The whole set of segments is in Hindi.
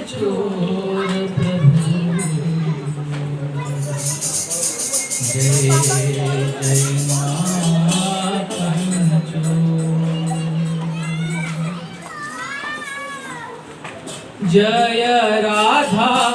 चोर प्रभु जय जय माता जय राधा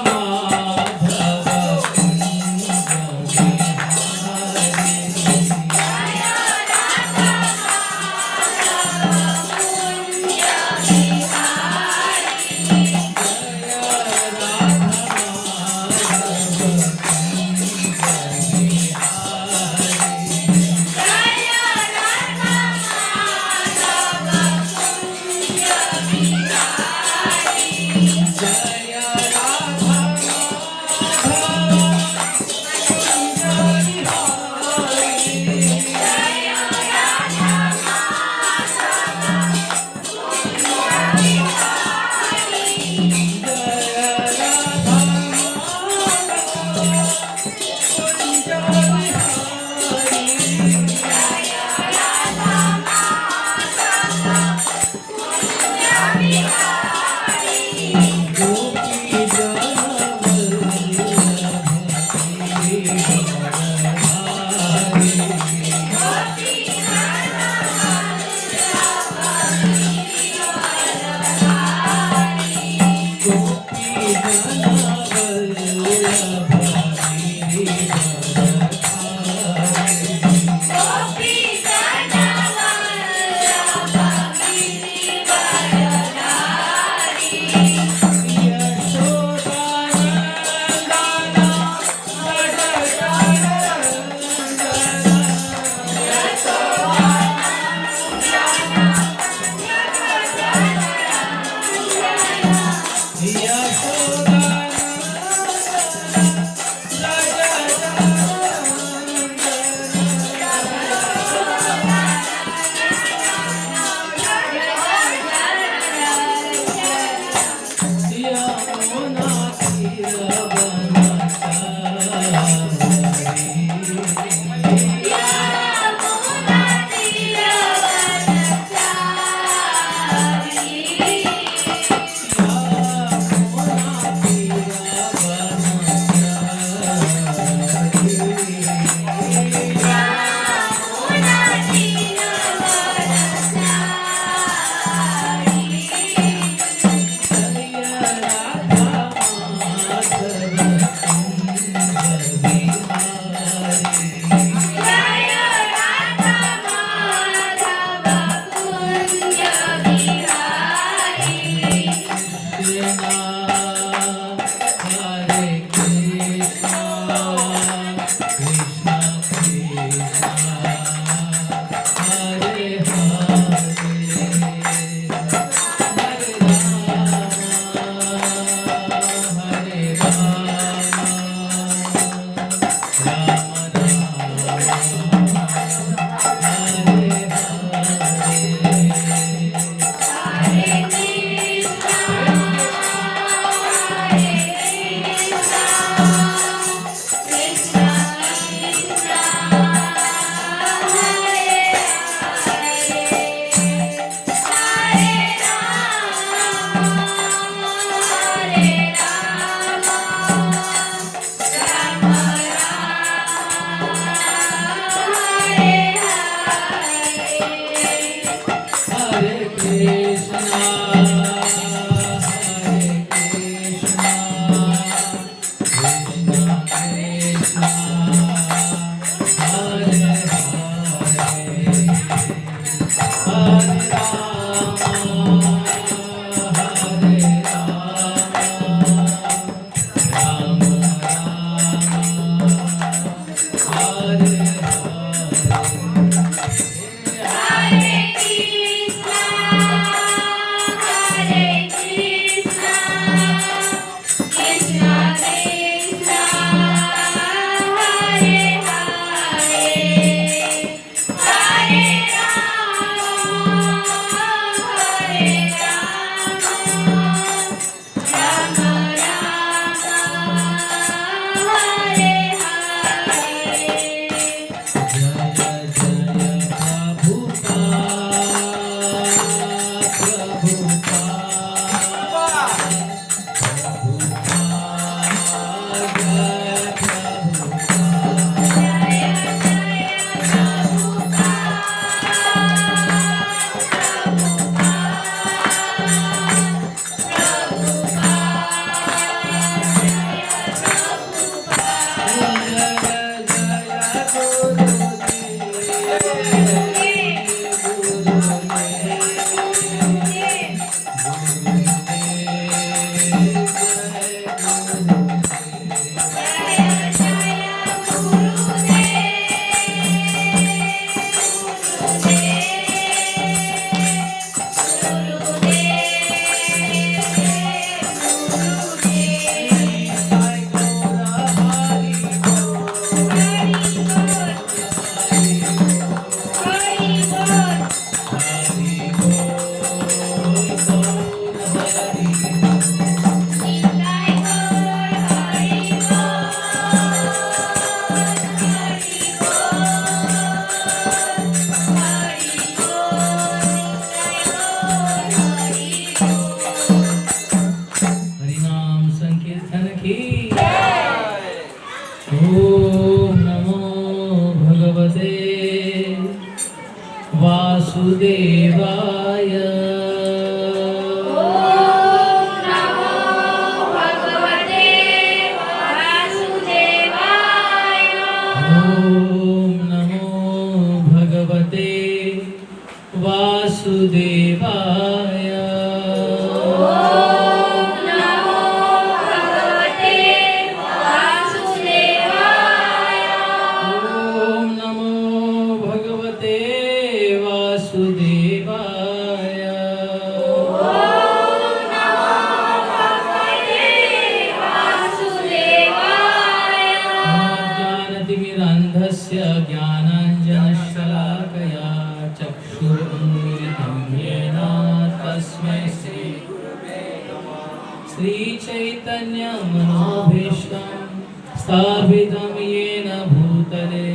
श्री चैतन्य मनोभीष्टं स्थापितं येन भूतले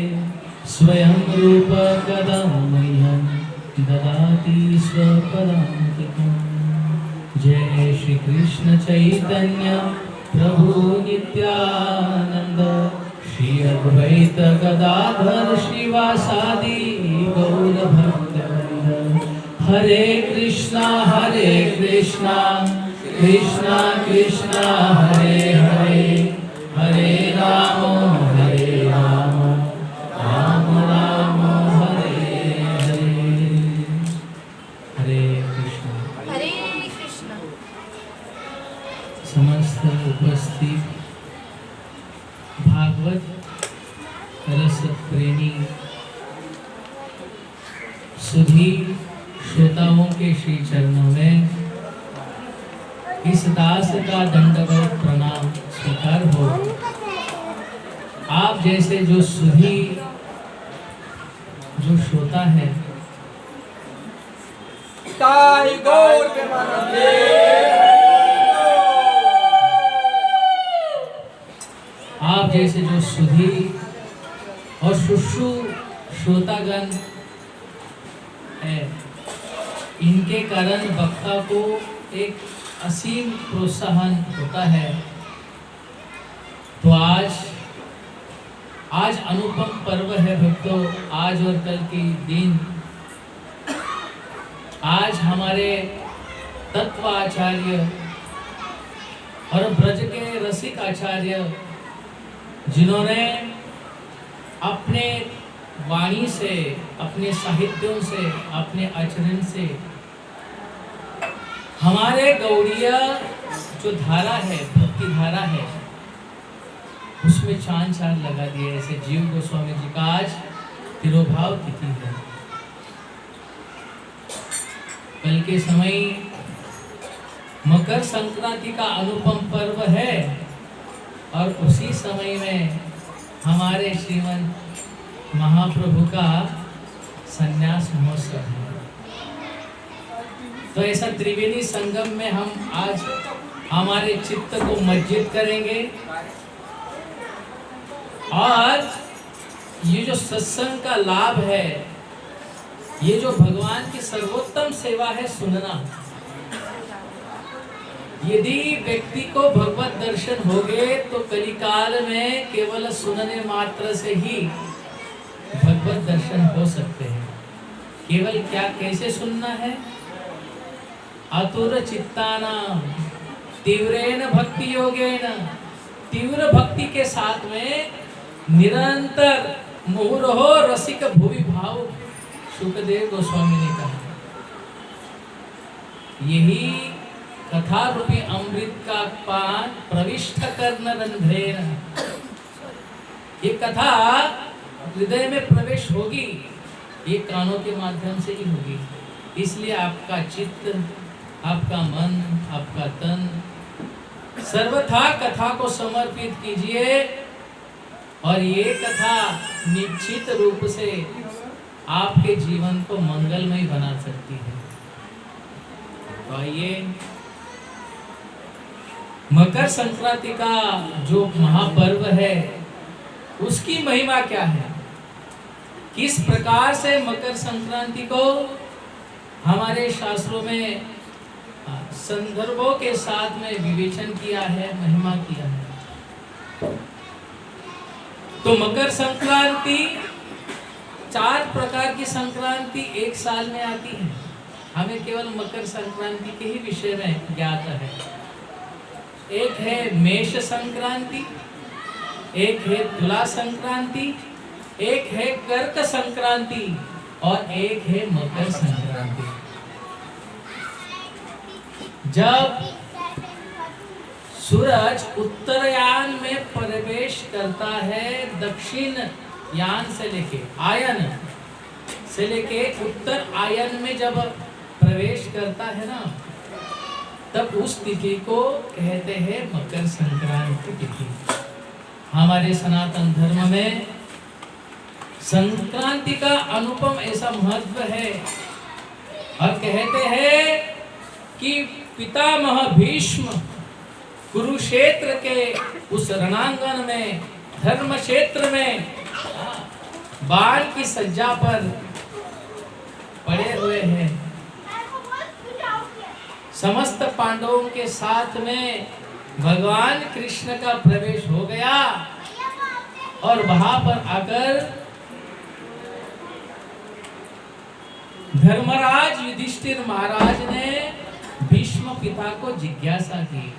स्वयं रूप कदा मह्यं ददाति स्वपदान्तिकम्। जय श्री कृष्ण चैतन्य प्रभु नित्यानंद, श्री अद्वैत गदाधर श्रीवासादि गौर भक्तवृंद। हरे कृष्णा कृष्णा कृष्णा हरे हरे, हरे राम राम राम हरे हरे। हरे कृष्ण। हरे कृष्ण। समस्त उपस्थित भागवत रस प्रेमी सुधी श्रोताओं के श्री चरणों में इस दास का दंडवत प्रणाम स्वीकार हो। आप जैसे जो सुधी जो श्रोता है, आप जैसे जो सुधी और सुश्रू श्रोतागण है, इनके कारण वक्ता को एक असीम प्रोत्साहन होता है। तो आज अनुपम पर्व है भक्तों, आज और कल के दिन। आज हमारे तत्व आचार्य और ब्रज के रसिक आचार्य, जिन्होंने अपने वाणी से, अपने साहित्यों से, अपने आचरण से हमारे गौड़ीय जो धारा है, भक्ति धारा है, उसमें चांद चांद लगा दिए। ऐसे जीव गोस्वामी जी का आज तिरोभाव तिथि है। कल के समय मकर संक्रांति का अनुपम पर्व है और उसी समय में हमारे श्रीमंत महाप्रभु का संन्यास महोत्सव है। तो ऐसा त्रिवेणी संगम में हम आज हमारे चित्त को मस्जिद करेंगे और ये जो सत्संग का लाभ है, ये जो भगवान की सर्वोत्तम सेवा है, सुनना। यदि व्यक्ति को भगवत दर्शन हो गए तो कलिकाल में केवल सुनने मात्र से ही भगवत दर्शन हो सकते हैं। केवल क्या, कैसे सुनना है? आतुर चित्तानाम तीव्रेन भक्ति योगेन, तीव्र भक्ति के साथ में निरंतर मुहुरहो रसिक भुवि भाव, सुखदेव गोस्वामी ने कहा। यही कथा रूपी अमृत का पान प्रविष्ट करना रंध्रेन, ये कथा हृदय में प्रवेश होगी, ये कानों के माध्यम से ही होगी। इसलिए आपका चित्त, आपका मन, आपका तन सर्वथा कथा को समर्पित कीजिए और ये कथा निश्चित रूप से आपके जीवन को मंगलमय बना सकती है। तो आइए, मकर संक्रांति का जो महापर्व है, उसकी महिमा क्या है, किस प्रकार से मकर संक्रांति को हमारे शास्त्रों में संदर्भों के साथ में विवेचन किया है, महिमा किया है। तो मकर संक्रांति, 4 प्रकार की संक्रांति एक साल में आती है। हमें केवल मकर संक्रांति के ही विषय में ज्ञात है। एक है मेष संक्रांति, एक है तुला संक्रांति, एक है कर्क संक्रांति और एक है मकर संक्रांति। जब सूरज उत्तरायण में प्रवेश करता है, दक्षिण यान से लेके आयन से लेके उत्तर आयन में जब प्रवेश करता है ना, तब उस तिथि को कहते हैं मकर संक्रांति तिथि। हमारे सनातन धर्म में संक्रांति का अनुपम ऐसा महत्व है और कहते हैं कि पितामह भीष्म कुरुक्षेत्र के उस रणांगन में, धर्म क्षेत्र में बाण की सज्जा पर पड़े हुए हैं। समस्त पांडवों के साथ में भगवान कृष्ण का प्रवेश हो गया और वहां पर आकर धर्मराज युधिष्ठिर महाराज ने भीष्म पिता को जिज्ञासा की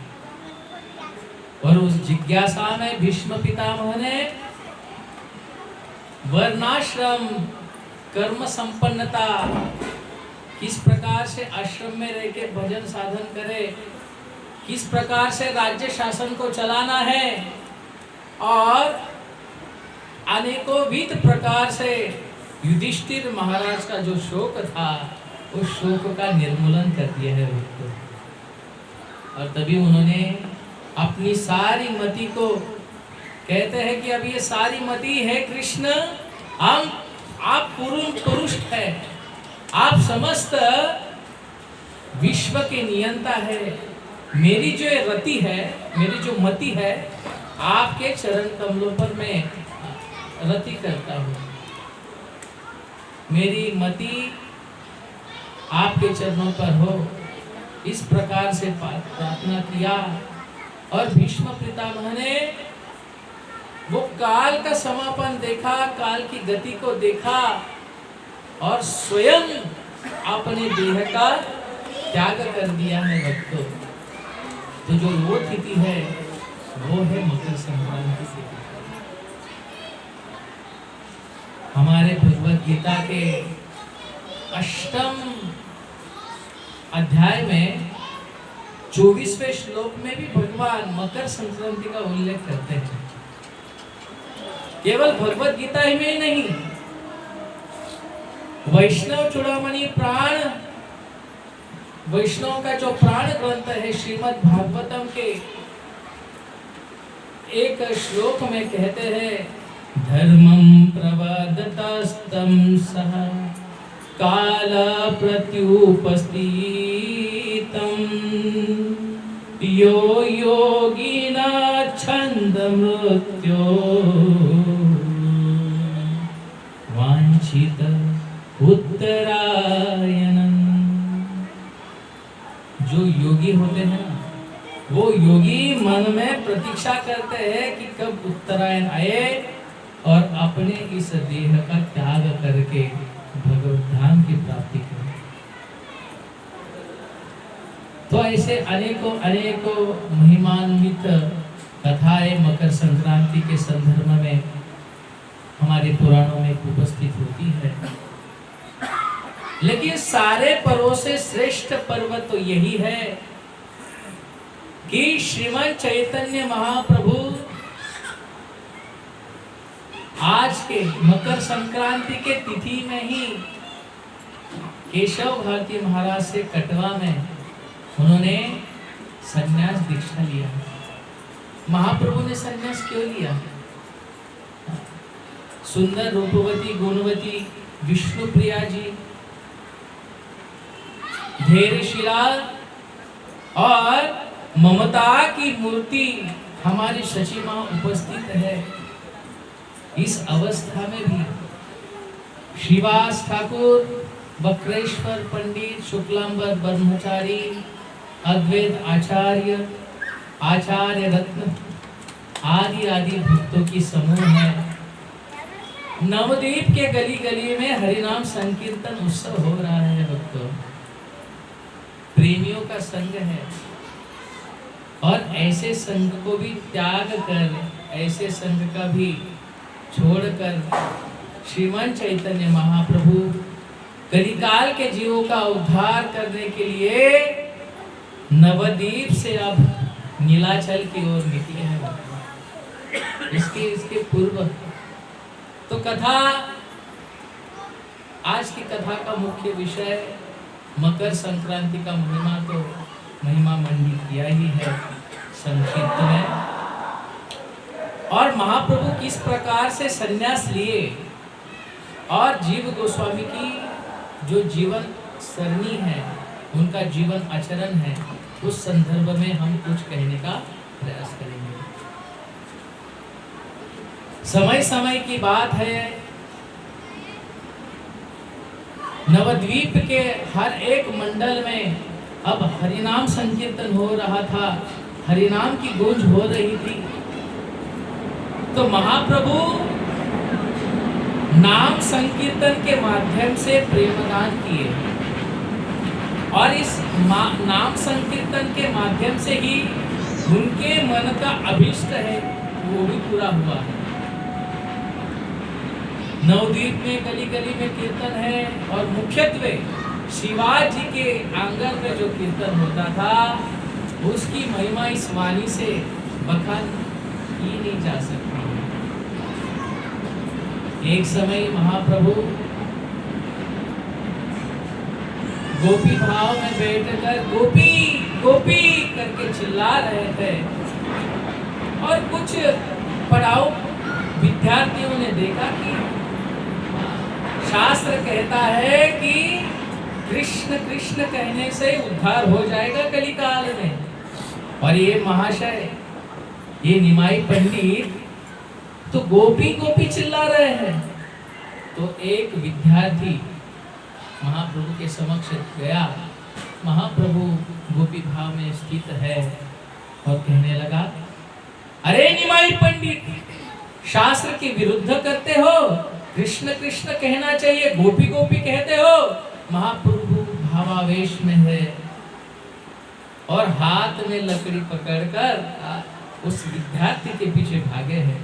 और उस जिज्ञासा में भीष्म पितामह ने वर्णाश्रम, कर्म संपन्नता, किस प्रकार से आश्रम में रह के भजन साधन करे, किस प्रकार से राज्य शासन को चलाना है और अनेकों विध प्रकार से युधिष्ठिर महाराज का जो शोक था उस शोक का निर्मूलन कर दिया है उसको। और तभी उन्होंने अपनी सारी मति को कहते हैं कि अब ये सारी मति है कृष्ण, आप पुरुष है, आप समस्त विश्व के नियंता है, मेरी जो रति है, मेरी जो मति है, आपके चरण कमलों पर मैं रति करता हूँ। मेरी मति आपके चरणों पर हो, इस प्रकार से प्रार्थना किया। और भीष्म पितामह ने वो काल का समापन देखा, काल की गति को देखा और स्वयं अपने देह का त्याग कर दिया है भक्तों। तो जो वो तिथि है वो है मकर संक्रांति से। हमारे भगवद गीता के 8वें अध्याय में 24वें श्लोक में भी भगवान मकर संक्रांति का उल्लेख करते हैं। केवल भगवद गीता ही में नहीं, वैष्णव चूड़ामणि प्राण, वैष्णव का जो प्राण ग्रंथ है श्रीमद् भागवतम के एक श्लोक में कहते हैं, धर्मं प्रवदतस्तं सह काल प्रत्युपस्थितं यो योगिना छंद मृत्यो वांछित उत्तरायणं। जो योगी होते हैं ना, वो योगी मन में प्रतीक्षा करते हैं कि कब उत्तरायण आए और अपने इस देह का त्याग करके भगवत धाम की प्राप्ति करें। तो ऐसे अनेकों महिमान्वित कथाएं मकर संक्रांति के संदर्भ में हमारे पुराणों में उपस्थित होती है। लेकिन सारे पर्वों से श्रेष्ठ पर्व तो यही है कि श्रीमद् चैतन्य महाप्रभु आज के मकर संक्रांति के तिथि में ही केशव भारती महाराज से कटवा में उन्होंने संन्यास दीक्षा लिया। महाप्रभु ने संन्यास क्यों लिया? सुंदर रूपवती गुणवती विष्णुप्रिया जी, धैर्यशिला और ममता की मूर्ति हमारी सची मां उपस्थित है। इस अवस्था में भी श्रीवास ठाकुर, बक्रेश्वर पंडित, शुक्लांबर ब्रह्मचारी, अद्वैत आचार्य, आचार्य रत्न आदि आदि भक्तों की समूह है। नवद्वीप के गली गली में हरिनाम संकीर्तन उत्सव हो रहा है भक्तों। प्रेमियों का संग है और ऐसे संग को भी त्याग कर, ऐसे संग का भी छोड़कर श्रीमान चैतन्य महाप्रभु कलिकाल के जीवों का उद्धार करने के लिए नवद्वीप से अब नीलाचल की ओर निकले हैं। इसके पूर्व तो कथा, आज की कथा का मुख्य विषय मकर संक्रांति का महिमा मंडित किया ही है संक्षिप्त में। और महाप्रभु किस प्रकार से संन्यास लिए और जीव गोस्वामी की जो जीवन सरणी है, उनका जीवन आचरण है, उस संदर्भ में हम कुछ कहने का प्रयास करेंगे। समय समय की बात है, नवद्वीप के हर एक मंडल में अब हरिनाम संकीर्तन हो रहा था, हरिनाम की गूंज हो रही थी। तो महाप्रभु नाम संकीर्तन के माध्यम से प्रेमदान किए और इस नाम संकीर्तन के माध्यम से ही उनके मन का अभीष्ट है वो भी पूरा हुआ है। नवद्वीप में गली गली में कीर्तन है और मुख्यत्वे शिवाजी के आंगन में जो कीर्तन होता था उसकी महिमा इस वाणी से बखान की नहीं जा सकती। एक समय महाप्रभु गोपी भाव में बैठकर गोपी गोपी करके चिल्ला रहे थे और कुछ पढ़ाऊ विद्यार्थियों ने देखा कि शास्त्र कहता है कि कृष्ण कृष्ण कहने से उद्धार हो जाएगा कलिकाल में, और ये महाशय ये निमाई पंडित तो गोपी गोपी चिल्ला रहे हैं। तो एक विद्यार्थी महाप्रभु के समक्ष गया, महाप्रभु गोपी भाव में स्थित है और कहने लगा, अरे निमाई पंडित, शास्त्र के विरुद्ध करते हो, कृष्ण कृष्ण कहना चाहिए, गोपी गोपी कहते हो। महाप्रभु भावावेश में है और हाथ में लकड़ी पकड़कर उस विद्यार्थी के पीछे भागे हैं।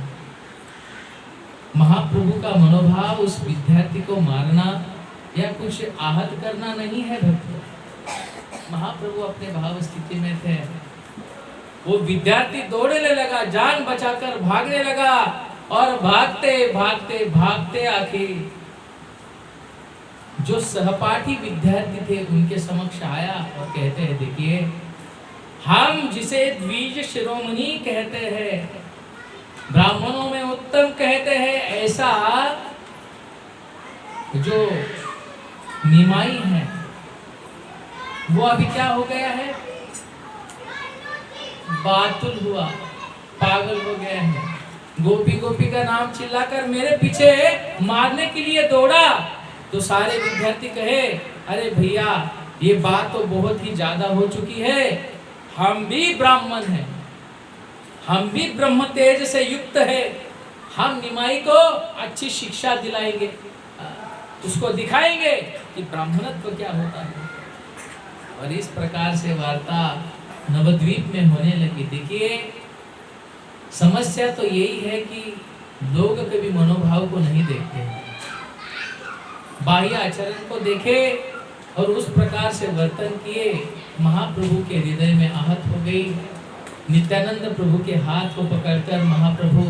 महाप्रभु का मनोभाव उस विद्यार्थी को मारना या कुछ आहत करना नहीं है भक्तों। महाप्रभु अपने भाव स्थिति में थे। वो विद्यार्थी दौड़ने लगा, जान बचाकर भागने लगा और भागते भागते भागते आखिर जो सहपाठी विद्यार्थी थे उनके समक्ष आया और कहते हैं, देखिए हम जिसे द्विज शिरोमणि कहते हैं, ब्राह्मणों में उत्तम कहते हैं, ऐसा जो निमाई है वो अभी क्या हो गया है, बातुल हुआ, पागल हो गया है। गोपी गोपी का नाम चिल्लाकर मेरे पीछे मारने के लिए दौड़ा। तो सारे विद्यार्थी कहे, अरे भैया ये बात तो बहुत ही ज्यादा हो चुकी है, हम भी ब्राह्मण हैं, हम भी ब्रह्म तेज से युक्त है, हम निमाई को अच्छी शिक्षा दिलाएंगे, उसको दिखाएंगे कि ब्राह्मणत्व क्या होता है। और इस प्रकार से वार्ता नवद्वीप में होने लगी। देखिए समस्या तो यही है कि लोग कभी मनोभाव को नहीं देखते, बाह्य आचरण को देखे और उस प्रकार से वर्तन किए। महाप्रभु के हृदय में आहत हो गई। नित्यानंद प्रभु के हाथ को पकड़कर महाप्रभु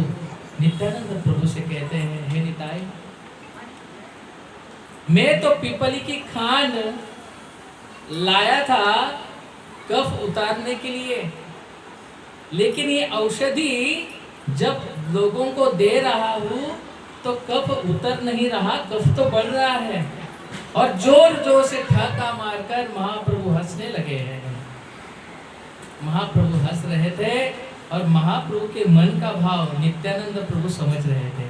नित्यानंद प्रभु से कहते हैं, हे निताई, मैं तो पीपली की खांड लाया था कफ उतारने के लिए, लेकिन ये औषधि जब लोगों को दे रहा हूँ तो कफ उतर नहीं रहा, कफ तो बढ़ रहा है। और जोर जोर से ठहाका मारकर महाप्रभु हंसने लगे हैं। महाप्रभु हंस रहे थे और महाप्रभु के मन का भाव नित्यानंद प्रभु समझ रहे थे।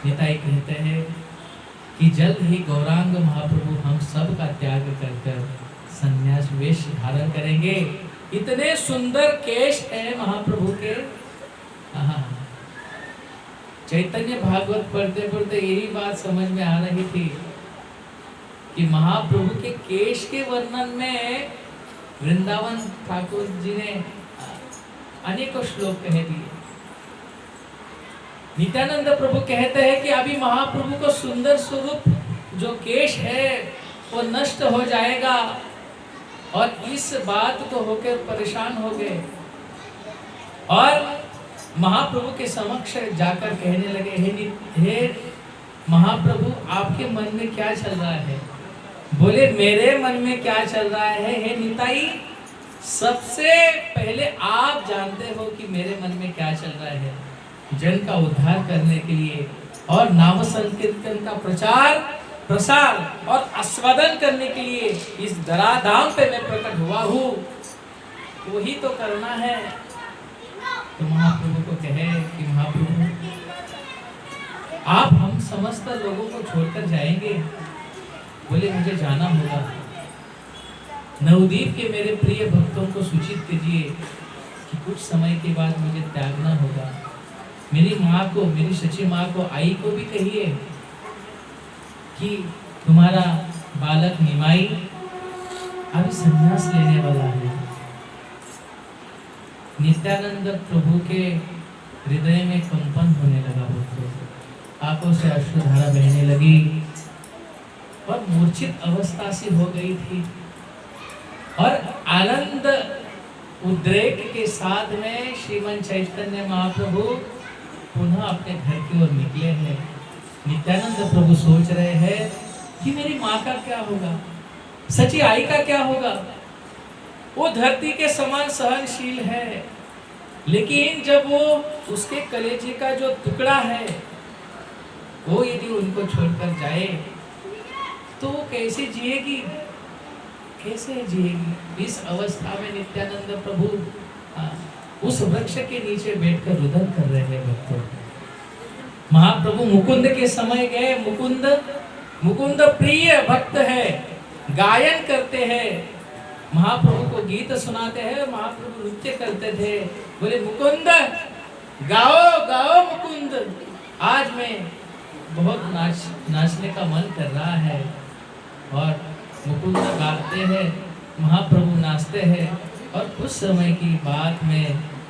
निताई कहते हैं कि जल्द ही गौरांग महाप्रभु हम सब का त्याग कर संन्यास वेश धारण करेंगे। इतने सुंदर केश है महाप्रभु के। चैतन्य भागवत पढ़ते पढ़ते यही बात समझ में आ रही थी कि महाप्रभु के केश के वर्णन में वृंदावन ठाकुर जी ने अनेकों श्लोक कह दिए। नित्यानंद प्रभु कहते हैं कि अभी महाप्रभु को सुंदर स्वरूप जो केश है वो नष्ट हो जाएगा, और इस बात को होकर परेशान हो गए और महाप्रभु के समक्ष जाकर कहने लगे, हे महाप्रभु, आपके मन में क्या चल रहा है? बोले, मेरे मन में क्या चल रहा है हे निताई, सबसे पहले आप जानते हो कि मेरे मन में क्या चल रहा है। जन का उद्धार करने के लिए और नाम संकीर्तन का प्रचार प्रसार और आस्वादन करने के लिए इस धराधाम पे मैं प्रकट हुआ हूँ, वही तो करना है। तो महाप्रभु को कहे कि महाप्रभु आप हम समस्त लोगों को छोड़कर जाएंगे? बोले मुझे जाना होगा। नवदीप के मेरे प्रिय भक्तों को सूचित कीजिए कि कुछ समय के बाद मुझे त्यागना होगा। मेरी माँ को, मेरी सच्ची माँ को, आई को भी कहिए कि तुम्हारा बालक निमाई अभी संन्यास लेने वाला है। नित्यानंद प्रभु के हृदय में कंपन होने लगा, आंखों से अश्रुधारा बहने लगी और मूर्छित अवस्था सी हो गई थी। और आनंद उद्रेक के साथ में श्रीमन चैतन्य महाप्रभु पुनः अपने घर की ओर निकले हैं। नित्यानंद प्रभु सोच रहे हैं कि मेरी माँ का क्या होगा, सच्ची आई का क्या होगा। वो धरती के समान सहनशील है, लेकिन जब वो उसके कलेजे का जो टुकड़ा है वो यदि उनको छोड़कर जाए तो वो कैसे जिएगी, कैसे जिएगी। इस अवस्था में नित्यानंद प्रभु उस वृक्ष के नीचे बैठकर रुदन कर रहे हैं भक्तों। महाप्रभु मुकुंद के समय गए। मुकुंद प्रिय भक्त है, गायन करते हैं, महाप्रभु को गीत सुनाते हैं। महाप्रभु नृत्य करते थे, बोले मुकुंद गाओ गाओ मुकुंद, आज मैं बहुत नाचने का मन कर रहा है। और मुकुंद गाते हैं, महाप्रभु नाचते हैं। और कुछ समय की बात में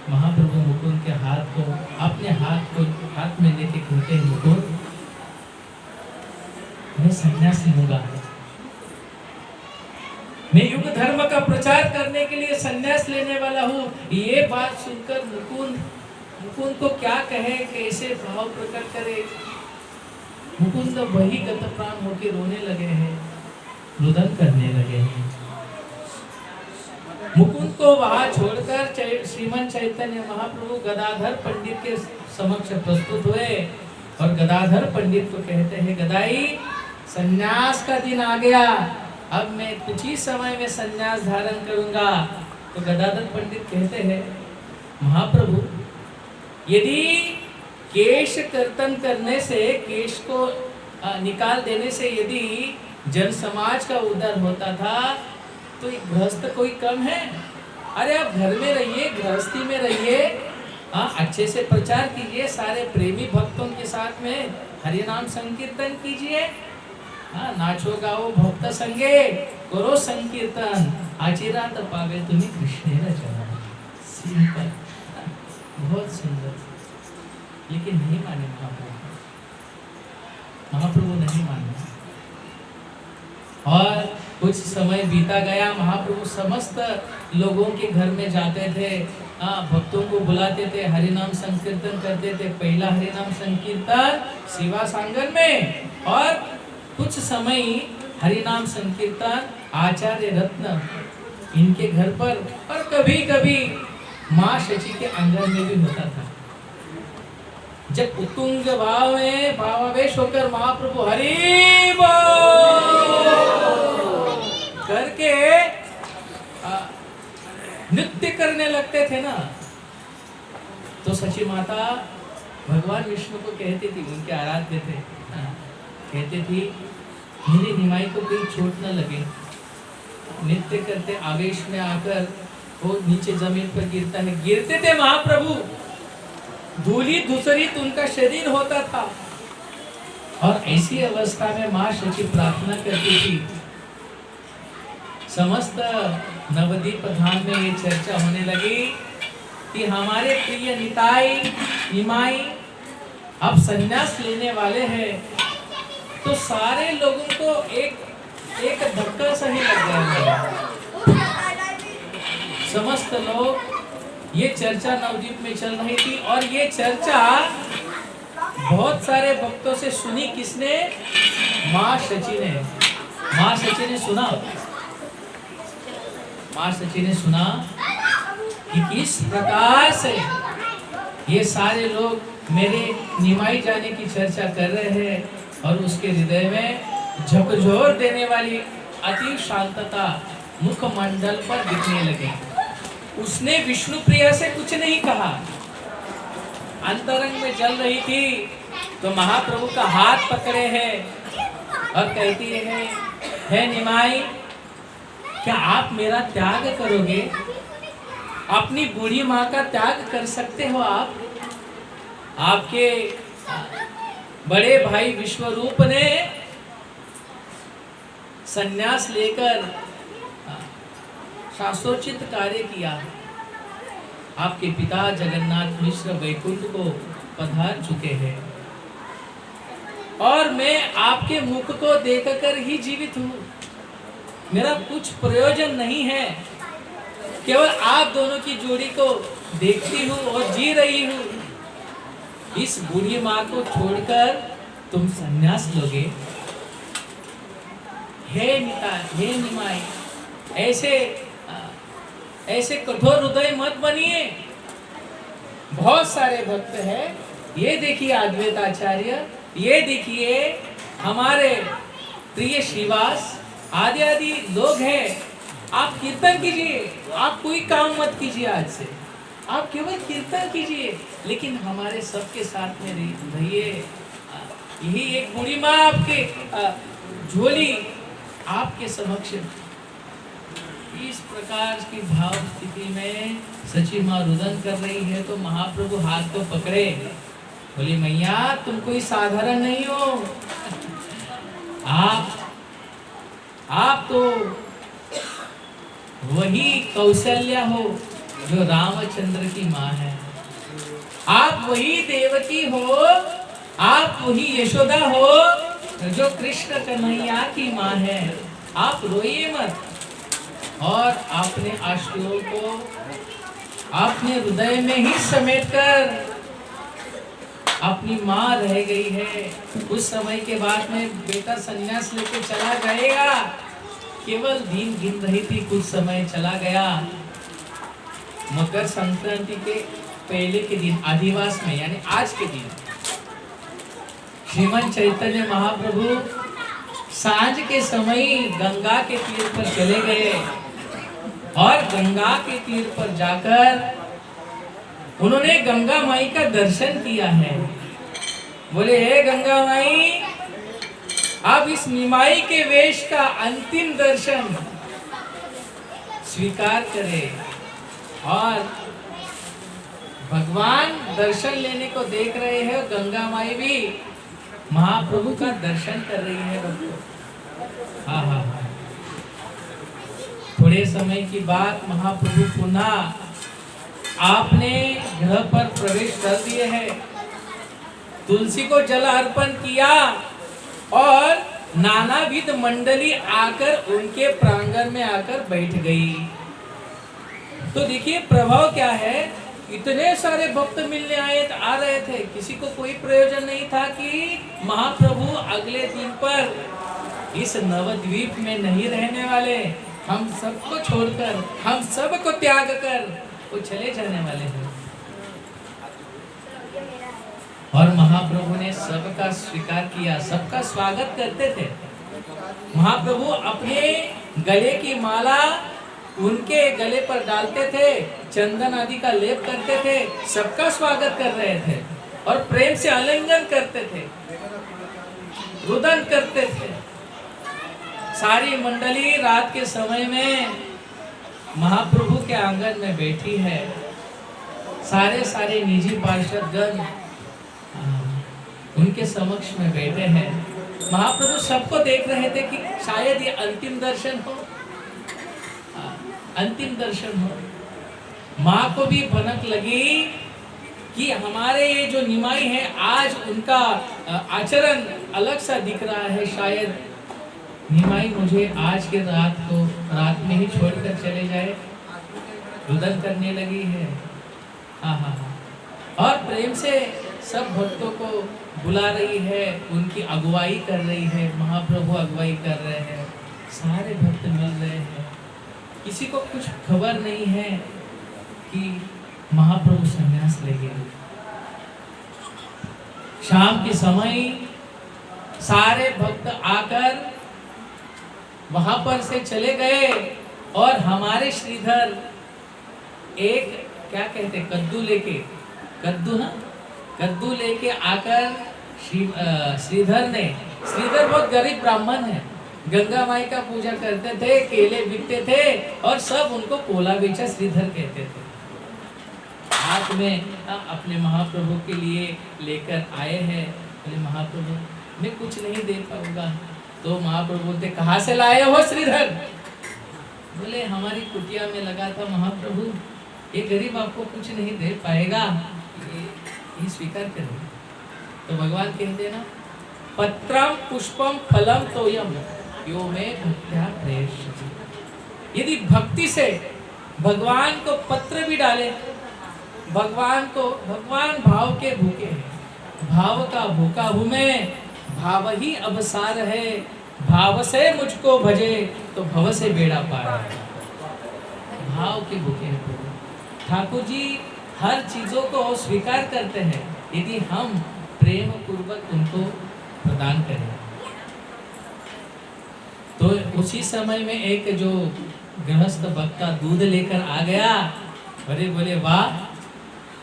महाप्रभु मुकुंद के हाथ को, अपने हाथ में लेके कहते हैं, मुकुंद मैं संन्यास लूंगा, मैं युग धर्म का प्रचार करने के लिए संन्यास लेने वाला हूँ। ये बात सुनकर मुकुंद को क्या कहे, कैसे भाव प्रकट करे। मुकुंद वही गत प्राण होकर रोने लगे हैं, रुदन करने लगे हैं। मुकुंद को वहां छोड़कर श्रीमन चैतन्य महाप्रभु गदाधर पंडित के समक्ष प्रस्तुत हुए और गदाधर पंडित को कहते हैं, गदाई संन्यास का दिन आ गया, अब मैं कुछ ही समय में संन्यास धारण करूंगा। तो गदाधर पंडित कहते हैं, महाप्रभु यदि केश कर्तन करने से, केश को निकाल देने से यदि जन समाज का उद्धार होता था तो एक गृहस्थ कोई कम है? अरे आप घर में रहिए, गृहस्थी में रहिए, अच्छे से प्रचार कीजिए, सारे प्रेमी भक्तों के साथ में हरि नाम संकीर्तन कीजिए, नाचो गाओ भक्त संगे करो संकीर्तन, आचीरात पावे तुम्हें कृष्णेर चरण। सिंपल, बहुत सुंदर। लेकिन नहीं माने महाप्रभु नहीं माने। और कुछ समय बीता गया, महाप्रभु समस्त लोगों के घर में जाते थे, भक्तों को बुलाते थे, हरि नाम संकीर्तन करते थे। पहला हरि नाम संकीर्तन शिवा सांगन में, और कुछ समय हरि नाम संकीर्तन आचार्य रत्न इनके घर पर, और कभी कभी माँ शची के आंगन में भी होता था। जब उत्तुंग भाव में भावावेश होकर महाप्रभु हरि करके नृत्य करने लगते थे ना, तो सची माता भगवान विष्णु को कहती थी, उनके आराध्य थे, कहती थी मेरी निमाई को कोई चोट न लगे। नृत्य करते आवेश में आकर वो नीचे जमीन पर गिरता है, गिरते थे महाप्रभु, धूली धूसरित उनका शरीर होता था। और ऐसी अवस्था में माँ शची प्रार्थना करती थी। समस्त नवदीप धाम में ये चर्चा होने लगी कि हमारे प्रिय निमाई अब संन्यास लेने वाले हैं। तो सारे लोगों को एक धक्का सा ही लग गया। समस्त लोग, ये चर्चा नवदीप में चल रही थी, और ये चर्चा बहुत सारे भक्तों से सुनी किसने? माँ शची ने। माँ शची ने सुना, माँ शची ने सुना कि किस प्रकार से ये सारे लोग मेरे निमाई जाने की चर्चा कर रहे हैं, और उसके हृदय में झकझोर देने वाली अति शांतता मुखमंडल पर दिखने लगी। उसने विष्णु प्रिया से कुछ नहीं कहा, अंतरंग में जल रही थी तो महाप्रभु का हाथ पकड़े हैं और कहती है, हे निमाई, क्या आप मेरा त्याग करोगे? अपनी बूढ़ी माँ का त्याग कर सकते हो आप? आपके बड़े भाई विश्वरूप ने संन्यास लेकर शास्त्रोचित कार्य किया। आपके पिता जगन्नाथ मिश्र वैकुंठ को पधार चुके हैं और मैं आपके मुख को देखकर ही जीवित हूँ। मेरा कुछ प्रयोजन नहीं है, केवल आप दोनों की जोड़ी को देखती हूँ और जी रही हूँ। इस बूढ़ी माँ को छोड़कर तुम संन्यास लोगे? हे निमाई, ऐसे कठोर हृदय मत बनिए। बहुत सारे भक्त हैं, ये देखिए अद्वैत आचार्य, ये देखिए हमारे प्रिय श्रीवास आदि आदि लोग हैं। आप कीर्तन कीजिए, आप कोई काम मत कीजिए, आज से आप केवल कीर्तन कीजिए, लेकिन हमारे सबके साथ में रहिए। यही एक बूढ़ी माँ आपके झोली आपके समक्ष इस प्रकार की भाव स्थिति में सची माँ रुदन कर रही है तो महाप्रभु हाथ को पकड़े, बोली मैया तुम कोई साधारण नहीं हो, आप तो वही कौशल्या हो जो रामचंद्र की माँ है, आप वही देवकी हो, आप वही यशोदा हो जो कृष्ण कन्हैया की माँ है। आप रोइए मत। और अपने आश्रयों को अपने हृदय में ही समेटकर अपनी माँ रह गई है। उस समय के बाद में बेटा संन्यास लेके चला जाएगा, केवल दिन गिन रही थी, कुछ समय चला गया। मकर संक्रांति के पहले के दिन अधिवास में, यानी आज के दिन, श्रीमन चैतन्य महाप्रभु सांझ के समय गंगा के तीर पर चले गए और गंगा के तीर पर जाकर उन्होंने गंगा माई का दर्शन किया है। बोले हे गंगा माई, अब इस निमाई के वेश का अंतिम दर्शन स्वीकार करें। और भगवान दर्शन लेने को देख रहे हैं, गंगा माई भी महाप्रभु का दर्शन कर रही है। भक्तों, हाँ हाँ हाँ। थोड़े समय की बात, महाप्रभु पुनः आपने ग्रह पर प्रवेश कर दिए हैं, तुलसी को जल अर्पण किया और नानाविध मंडली आकर उनके प्रांगण में आकर बैठ गई। तो देखिए प्रभाव क्या है, इतने सारे भक्त मिलने आ रहे थे, किसी को कोई प्रयोजन नहीं था कि महाप्रभु अगले दिन पर इस नवद्वीप में नहीं रहने वाले, हम सबको छोड़कर, हम सबको त्याग कर वो चले जाने वाले हैं। और महाप्रभु ने सबका स्वीकार किया, सबका स्वागत करते थे। महाप्रभु अपने गले की माला उनके गले पर डालते थे, चंदन आदि का लेप करते थे, सबका स्वागत कर रहे थे और प्रेम से आलिंगन करते थे, रुदन करते थे। सारी मंडली रात के समय में महाप्रभु के आंगन में बैठी है। सारे निजी पार्षदगण उनके समक्ष में बैठे हैं। महाप्रभु सबको देख रहे थे कि शायद ये अंतिम दर्शन हो, अंतिम दर्शन हो। माँ को भी भनक लगी कि हमारे ये जो निमाई है, आज उनका आचरण अलग सा दिख रहा है, शायद निमाई मुझे आज के रात में ही छोड़कर चले जाए। रुदन करने लगी है। हाँ हाँ हाँ। और प्रेम से सब भक्तों को बुला रही है, उनकी अगुवाई कर रही है। महाप्रभु अगुवाई कर रहे हैं, सारे भक्त मिल रहे हैं। किसी को कुछ खबर नहीं है कि महाप्रभु संन्यास ले गए। शाम के समय सारे भक्त आकर वहां पर से चले गए और हमारे श्रीधर एक क्या कहते कद्दू लेके, कद्दू ना, कद्दू लेके आकर श्रीधर बहुत गरीब ब्राह्मण है, गंगा माई का पूजा करते थे, केले बिकते थे और सब उनको कोला बेचा श्रीधर कहते थे। हाथ में अपने महाप्रभु के लिए लेकर आए हैं। बोले महाप्रभु मैं कुछ नहीं दे पाऊंगा। तो महाप्रभु बोलते कहाँ से लाए हो श्रीधर? बोले हमारी कुटिया में लगा था महाप्रभु, ये गरीब आपको कुछ नहीं दे पाएगा, ये स्वीकार करें। तो भगवान कहते हैं ना, पत्रम पुष्पम फलम तोयम यो में भक्त्या प्रेषयति। यदि भक्ति से भगवान को पत्र भी डाले, भगवान भाव के भूखे हैं, भाव का भूखा हूं मैं, भाव ही अवसार है, भाव से मुझको भजे तो भव से बेड़ा पार है। भाव के भूखे हैं प्रभु। ठाकुर जी हर चीजों को स्वीकार करते हैं यदि हम प्रेम पूर्वक उनको प्रदान करें। तो उसी समय में एक जो गृहस्थ भक्त दूध लेकर आ गया, अरे बोले वाह,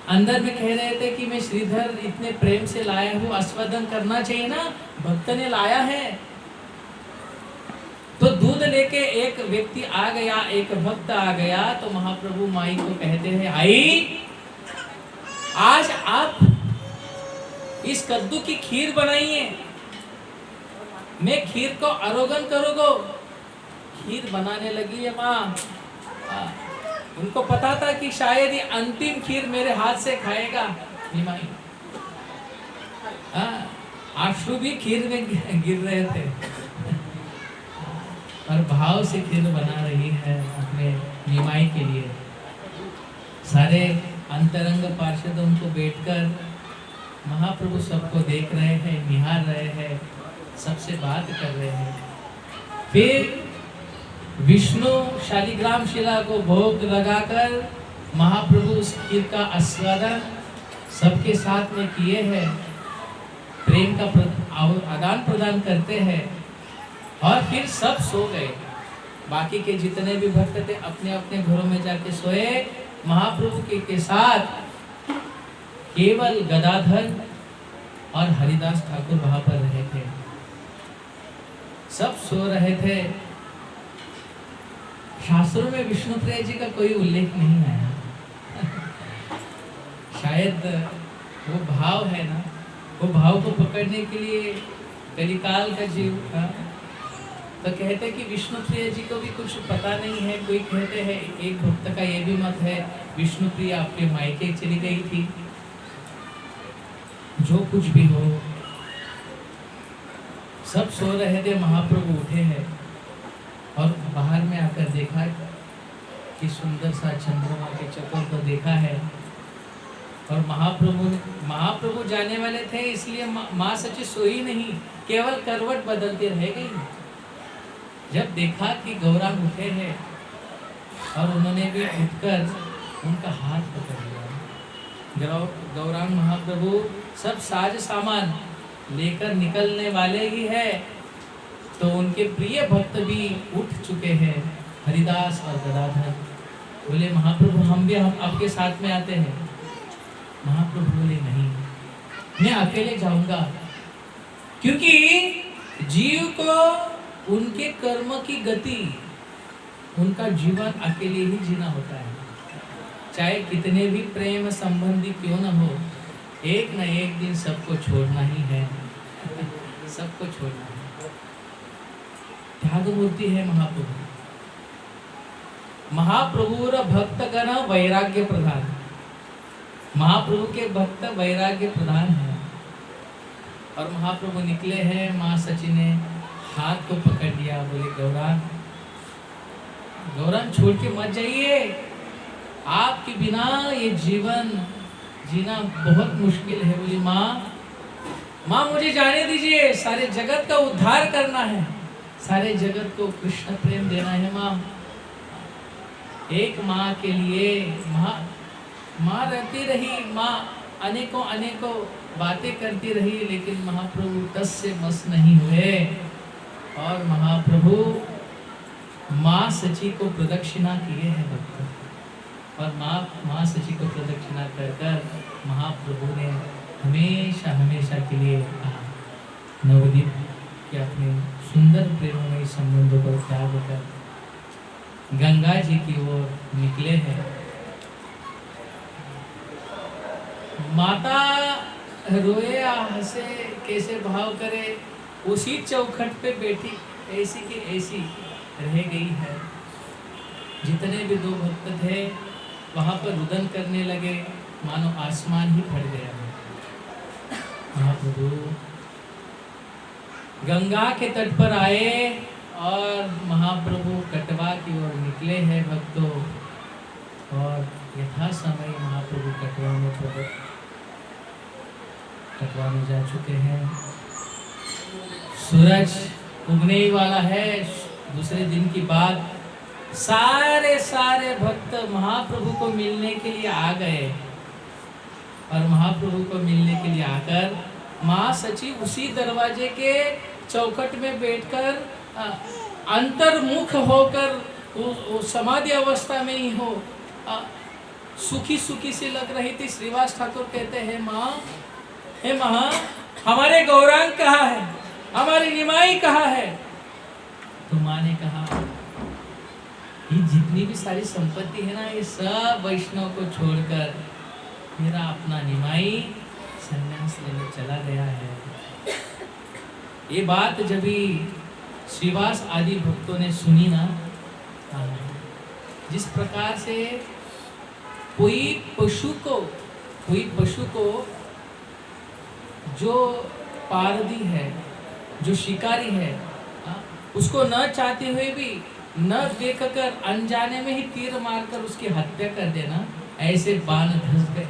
अंदर में कह रहे थे कि मैं श्रीधर इतने प्रेम से लाया हूँ, आस्वादन करना चाहिए ना, भक्त ने लाया है। तो दूध लेके एक व्यक्ति आ गया, एक भक्त आ गया, तो महाप्रभु माई को कहते हैं आई आज आप इस कद्दू की खीर बनाइए, मैं खीर को आरोगन करूँगा। खीर बनाने लगी है माँ। उनको पता था कि शायद ये अंतिम खीर मेरे हाथ से खाएगा निमाई। आंसू भी खीर में गिर रहे थे और भाव से खीर बना रही है अपने निमाई के लिए। सारे अंतरंग पार्षद उनको बैठकर महाप्रभु सबको देख रहे हैं, निहार रहे हैं, सबसे बात कर रहे हैं। फिर विष्णु शालिग्राम शिला को भोग लगाकर महाप्रभु उस खीर का आस्वादन सबके साथ में किए हैं, प्रेम का आदान प्रदान करते हैं और फिर सब सो गए। बाकी के जितने भी भक्त थे अपने अपने घरों में जाके सोए। महाप्रभु के साथ केवल गदाधर और हरिदास ठाकुर वहां पर रहे थे, सब सो रहे थे। शास्त्रों में विष्णुप्रिया जी का कोई उल्लेख नहीं आया। शायद वो भाव है ना, वो भाव को पकड़ने के लिए कलिकाल का जीव था। तो कहते कि विष्णुप्रिया जी को भी कुछ पता नहीं है। कोई कहते हैं, एक भक्त का ये भी मत है विष्णुप्रिया आपके मायके चली गई थी। जो कुछ भी हो, सब सो रहे थे, महाप्रभु उठे हैं और बाहर में आकर देखा कि सुंदर सा चंद्रमा के चक्कर को देखा है। और महाप्रभु जाने वाले थे, इसलिए माँ सची सोई नहीं, केवल करवट बदलती रह गई। जब देखा कि गौरांग उठे हैं और उन्होंने भी उठकर उनका हाथ पकड़ लिया। गौरांग महाप्रभु सब साज सामान लेकर निकलने वाले ही है, तो उनके प्रिय भक्त भी उठ चुके हैं, हरिदास और गदाधर। बोले महाप्रभु हम आपके साथ में आते हैं। महाप्रभु बोले नहीं, मैं अकेले जाऊंगा, क्योंकि जीव को उनके कर्म की गति, उनका जीवन अकेले ही जीना होता है। चाहे कितने भी प्रेम संबंधी क्यों न हो, एक न एक दिन सबको छोड़ना ही है, सबको छोड़ना है। त्याग मूर्ति है महाप्रभु। महाप्रभु भक्त गण वैराग्य प्रधान। महाप्रभु के भक्त वैराग्य प्रधान है। और महाप्रभु निकले हैं, माँ सची ने हाथ को पकड़ लिया। बोले गौरांग छोड़ के मत जाइए, आपके बिना ये जीवन जीना बहुत मुश्किल है। बोली माँ मुझे जाने दीजिए, सारे जगत का उद्धार करना है, सारे जगत को कृष्ण प्रेम देना है। माँ, एक माँ के लिए माँ रहती रही, माँ अनेकों बातें करती रही, लेकिन महाप्रभु टस से मस नहीं हुए। और महाप्रभु माँ सची को प्रदक्षिणा किए हैं भक्त, और माँ सची को प्रदक्षिणा कर कर महाप्रभु ने हमेशा हमेशा के लिए कहा नवदीप के अपने सुंदर प्रेममयी संबंधों को त्याग कर गंगा जी की ओर निकले हैं। माता रोए या हंसे कैसे भाव करे, उसी चौखट पे बैठी ऐसी की ऐसी रह गई है। जितने भी दो भक्त थे वहां पर रुदन करने लगे, मानो आसमान ही फट गया है। महाप्रभु गंगा के तट पर आए और महाप्रभु कटवा की ओर निकले हैं भक्तों, और यथा समय महाप्रभु कटवा में जा चुके हैं। सूरज उगने ही वाला है। दूसरे दिन की बात, सारे भक्त महाप्रभु को मिलने के लिए आ गए, और महाप्रभु को मिलने के लिए आकर माँ सची उसी दरवाजे के चौखट में बैठकर अंतर्मुख होकर समाधि अवस्था में ही हो सुखी सी लग रही थी। श्रीवास ठाकुर कहते हैं माँ, हे माँ, हमारे गौरांग कहाँ है, हमारी निमाई कहाँ है? तो माँ ने कहा ये जितनी भी सारी संपत्ति है ना, ये सब वैष्णव को छोड़कर मेरा अपना निमाई संन्यास लेने चला गया है। ये बात जब भी श्रीवास आदि भक्तों ने सुनी ना, जिस प्रकार से कोई पशु को जो पारधी है, जो शिकारी है, उसको न चाहते हुए भी न देखकर अनजाने में ही तीर मारकर उसकी हत्या कर देना, ऐसे बाण धस गए।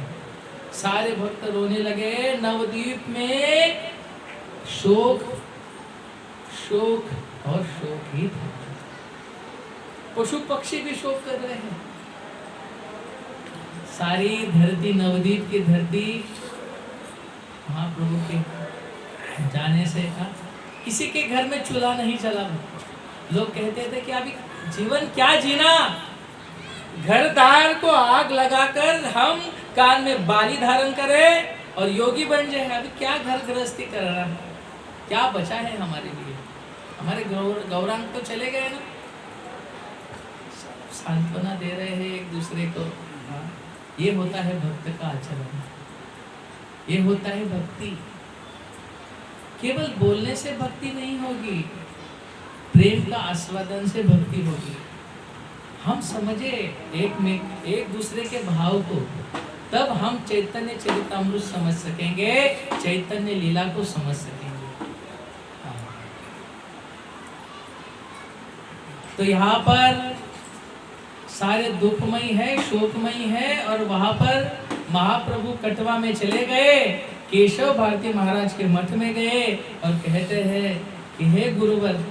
सारे भक्त रोने लगे। नवद्वीप में शोक और शोक ही था। पशु पक्षी भी शोक कर रहे हैं। सारी धरती, नवद्वीप की धरती महाप्रभु के जाने से किसी के घर में चूल्हा नहीं जला। लोग कहते थे कि अभी जीवन क्या जीना, घर द्वार को आग लगाकर हम कान में बाली धारण करें और योगी बन जाए। अभी क्या घर गृहस्थी कर रहा है, क्या बचा है हमारे लिए? हमारे गौरांग तो चले गए ना, सांत्वना दे रहे हैं एक दूसरे को। ये होता है भक्त का आचरण, ये होता है भक्ति। केवल बोलने से भक्ति नहीं होगी, प्रेम का आस्वादन से भक्ति होगी। हम समझे एक दूसरे के भाव को, तब हम चैतन्य चरितामृत समझ सकेंगे, चैतन्य लीला को समझ सकेंगे। तो यहाँ पर सारे दुखमयी है, शोकमयी है, और वहां पर महाप्रभु कटवा में चले गए, केशव भारती महाराज के मठ में गए और कहते हैं कि हे गुरुवर,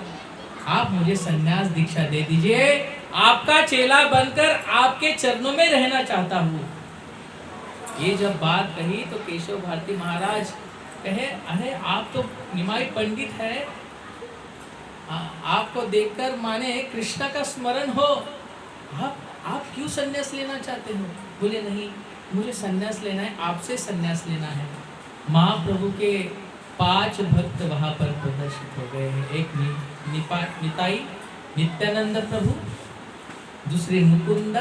आप मुझे संन्यास दीक्षा दे दीजिए, आपका चेला बनकर आपके चरणों में रहना चाहता हूँ। ये जब बात कही तो केशव भारती महाराज कहे, अरे आप तो निमाई पंडित है, आपको देखकर माने कृष्ण का स्मरण हो, आप क्यों संन्यास लेना चाहते हो? बोले नहीं, मुझे संन्यास लेना है, आपसे संन्यास लेना है। महाप्रभु के 5 भक्त वहां पर प्रदर्शित हो गए हैं। एक निताई नित्यानंद प्रभु, दूसरे मुकुंद,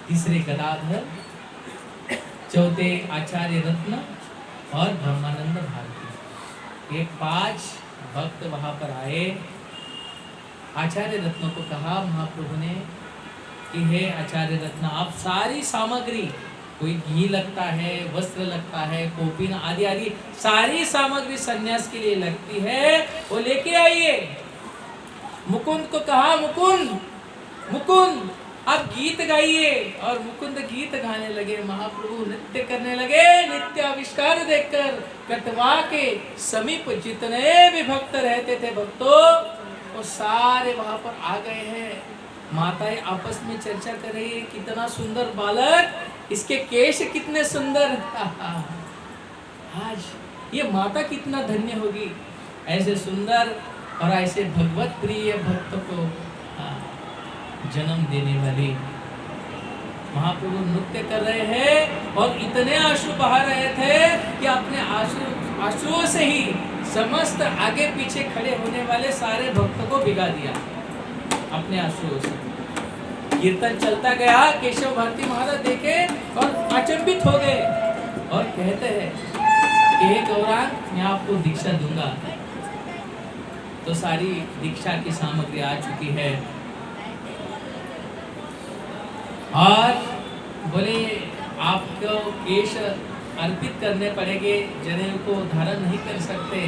तीसरे गदाधर, चौथे आचार्य रत्न और ब्रह्मानंद भारती। ये 5 भक्त वहां पर आए। आचार्य रत्न को कहा महाप्रभु ने कि हे आचार्य रत्न, आप सारी सामग्री, कोई घी लगता है, वस्त्र लगता है, कोपिन आदि आदि सारी सामग्री सन्यास के लिए लगती है, वो लेके आइए। मुकुंद को कहा, मुकुंद आप गीत गाइए, और मुकुंद गीत गाने लगे। महाप्रभु नृत्य करने लगे। नित्य आविष्कार देखकर कटवा के समीप जितने भी भक्त रहते थे भक्तों, वो सारे वहां पर आ गए हैं। माताएं आपस में चर्चा कर रही है, कितना सुंदर बालक, इसके केश कितने सुंदर। आज ये माता कितना धन्य होगी, ऐसे सुंदर और ऐसे भगवत प्रिय भक्त को जन्म देने वाली। महाप्रभु नृत्य कर रहे हैं और इतने आंसू बहा रहे थे कि अपने आंसुओं से ही समस्त आगे पीछे खड़े होने वाले सारे भक्तों को भिगा दिया अपने आंसुओं से। कीर्तन चलता गया, केशव भारती महाराज देखे और अचंभित हो गए और कहते हैं कि हे गौरांग, मैं आपको दीक्षा दूंगा। तो सारी दीक्षा की सामग्री आ चुकी है और बोले आपको केश अर्पित करने पड़ेंगे, जनेऊ को धारण नहीं कर सकते।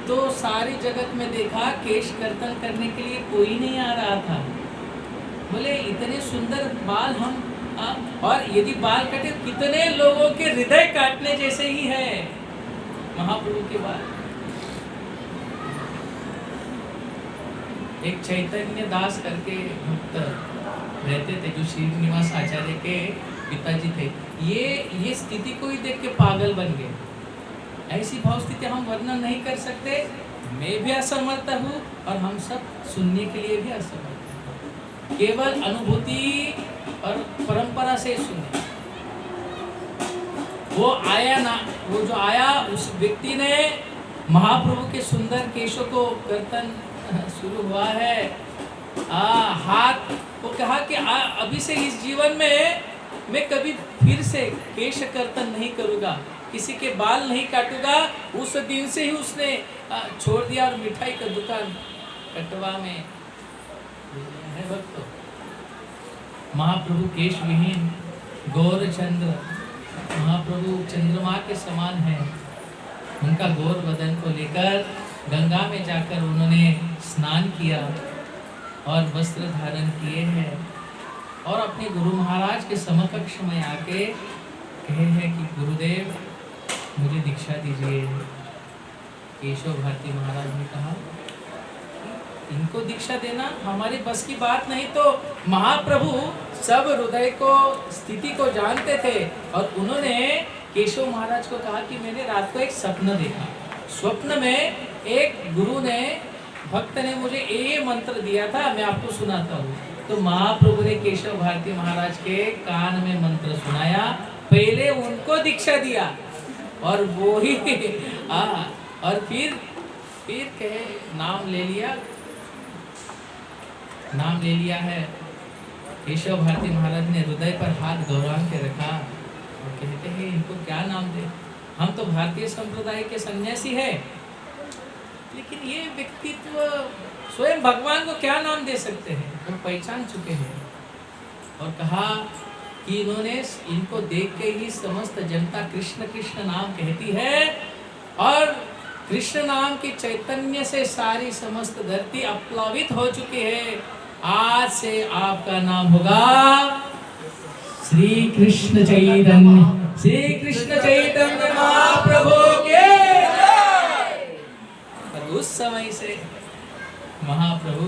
तो सारी जगत में देखा, केश कर्तन करने के लिए कोई नहीं आ रहा था। बोले इतने सुंदर बाल हम और यदि बाल कटे, कितने लोगों के हृदय काटने जैसे ही है महाप्रभु के बाल। एक चैतन्य दास करके भक्त रहते थे जो श्रीनिवास आचार्य के पिताजी थे। ये स्थिति को ही देख के पागल बन गए। ऐसी भाव स्थिति हम वर्णन नहीं कर सकते। मैं भी असमर्थ हूँ और हम सब सुनने के लिए भी असमर्थ हैं। केवल अनुभूति और परंपरा से सुने। वो जो आया उस व्यक्ति ने महाप्रभु के सुंदर केशों को कर्तन शुरू हुआ है। हाथ को कहा कि अभी से इस जीवन में मैं कभी फिर से केश कर्तन नहीं करूँगा, किसी के बाल नहीं काटूंगा। उस दिन से ही उसने छोड़ दिया और मिठाई का दुकान कटवा में है। भक्तों, महाप्रभु केश विहीन गौर चंद्र, महाप्रभु चंद्रमा के समान है। उनका गौर बदन को लेकर गंगा में जाकर उन्होंने स्नान किया और वस्त्र धारण किए हैं और अपने गुरु महाराज के समकक्ष में आके कहे हैं कि गुरुदेव मुझे दीक्षा दीजिए। केशव भारती महाराज ने कहा इनको दीक्षा देना हमारी बस की बात नहीं। तो महाप्रभु सब हृदय को स्थिति को जानते थे और उन्होंने केशव महाराज को कहा कि मैंने रात को एक सपना देखा। स्वप्न में एक गुरु ने, भक्त ने मुझे ये मंत्र दिया था, मैं आपको सुनाता हूँ। तो महाप्रभु ने केशव भारती महाराज के कान में मंत्र सुनाया, पहले उनको दीक्षा दिया और वो ही और फिर कहे नाम ले लिया है। केशव भारती महाराज ने हृदय पर हाथ गौरांग के रखा और कहते हैं इनको क्या नाम दे। हम तो भारतीय संप्रदाय के सन्यासी है, लेकिन ये व्यक्तित्व स्वयं भगवान को क्या नाम दे सकते हैं, वो पहचान चुके हैं। और कहा कि इन्होंने इनको देख के ही समस्त जनता कृष्ण कृष्ण नाम कहती है और कृष्ण नाम की चैतन्य से सारी समस्त धरती अप्लावित हो चुकी है। आज से आपका नाम होगा श्री कृष्ण चैतन्य महाप्रभु के। और उस समय से महाप्रभु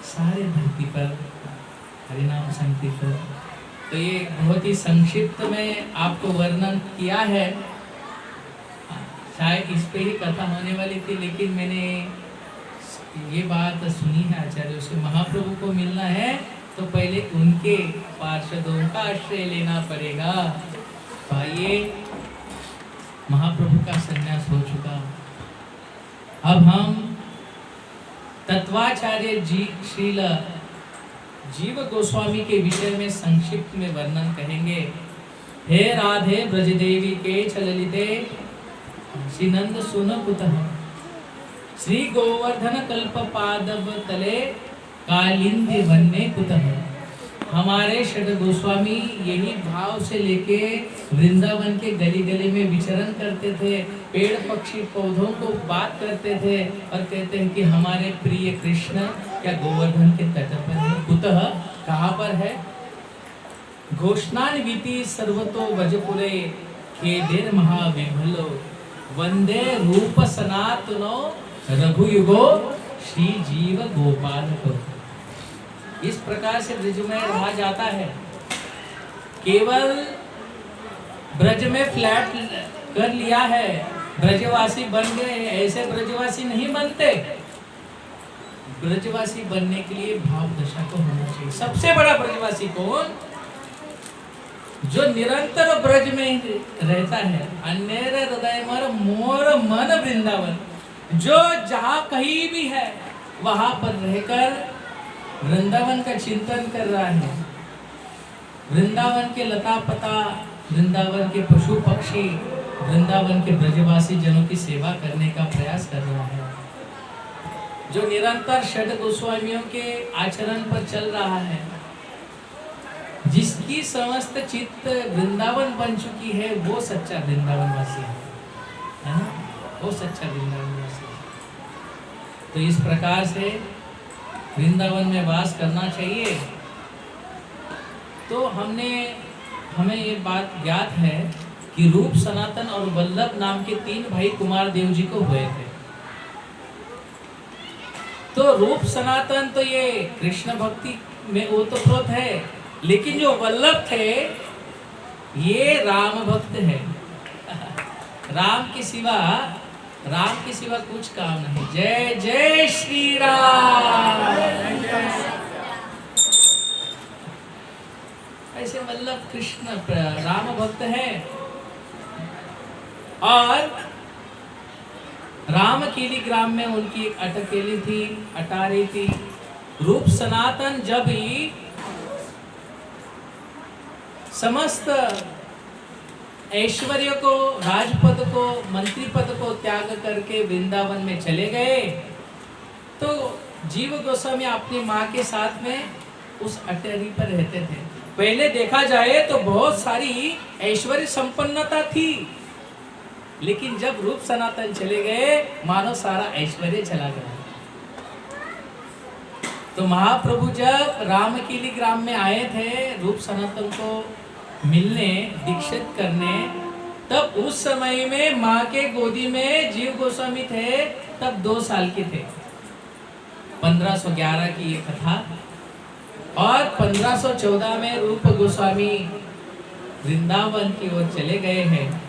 सारे धरती पर हरिनाम संकीर्तन। तो ये बहुत ही संक्षिप्त में आपको वर्णन किया है। शायद इस पे ही कथा होने वाली थी, लेकिन मैंने ये बात सुनी है आचार्यों से, महाप्रभु को मिलना है तो पहले उनके पार्षदों का आश्रय लेना पड़ेगा। तो आइए, महाप्रभु का संन्यास हो चुका। अब हम तत्वाचार्य जी श्रील जीव गोस्वामी के विषय में संक्षिप्त में वर्णन कहेंगे। हे राधे ब्रजदेवी के चललिते श्री नंद सुन कुतः श्री गोवर्धन कल्प पादव तले कालिंदी बनने कुतः। हमारे षड गोस्वामी यही भाव से लेके वृंदावन के गली गली में विचरण करते थे, पेड़ पक्षी पौधों को बात करते थे और कहते हैं कि हमारे प्रिय कृष्ण क्या गोवर्धन के तट पर है। कुतः कहाँ पर है। घोषणान्विति सर्वतो वजपुरे खेदेर महाविभलो वंदे रूप सनातनो रघुयुगो श्री जीव गोपाल को। इस प्रकार से ब्रज में रहा जाता है। केवल ब्रज में फ्लैट कर लिया है, ब्रजवासी बन गए, ऐसे ब्रजवासी नहीं बनते। ब्रजवासी बनने के लिए भाव दशा को होना चाहिए। सबसे बड़ा ब्रजवासी कौन? जो निरंतर ब्रज में रहता है। अन्येर हृदय मर मोर मन वृंदावन, जो जहां कहीं भी है वहां पर रहकर वृंदावन का चिंतन कर रहा है। वृंदावन के लता पता, वृंदावन के पशु पक्षी, वृंदावन के ब्रजवासी जनों की सेवा करने का प्रयास कर रहा है। जो निरंतर षड गोस्वामियों के आचरण पर चल रहा है, जिसकी समस्त चित्त वृंदावन बन चुकी है, वो सच्चा वृंदावनवासी है ना? वो सच्चा वृंदावनवासी है। तो इस प्रकार से वृंदावन में वास करना चाहिए। तो हमें ये बात ज्ञात है कि रूप, सनातन और वल्लभ नाम के 3 भाई कुमार देव जी को हुए थे। तो रूप सनातन तो ये कृष्ण भक्ति में ओतप्रोत है, लेकिन जो वल्लभ थे ये राम भक्त है। राम के सिवा कुछ काम नहीं। जय जय श्री राम। ऐसे वल्लभ कृष्ण राम भक्त है। और रामकीली ग्राम में उनकी एक अटारी थी। रूप सनातन जब ही समस्त ऐश्वर्य को, राजपद को, मंत्री पद को त्याग करके वृंदावन में चले गए, तो जीव गोस्वामी अपनी माँ के साथ में उस अटारी पर रहते थे। पहले देखा जाए तो बहुत सारी ऐश्वर्य संपन्नता थी, लेकिन जब रूप सनातन चले गए, मानो सारा ऐश्वर्य चला गया। तो महाप्रभु जब रामकीली ग्राम में आए थे रूप सनातन को मिलने, दीक्षित करने, तब उस समय में माँ के गोदी में जीव गोस्वामी थे, तब 2 साल के थे। 1511 की ये कथा। और 1514 में रूप गोस्वामी वृंदावन की ओर चले गए हैं।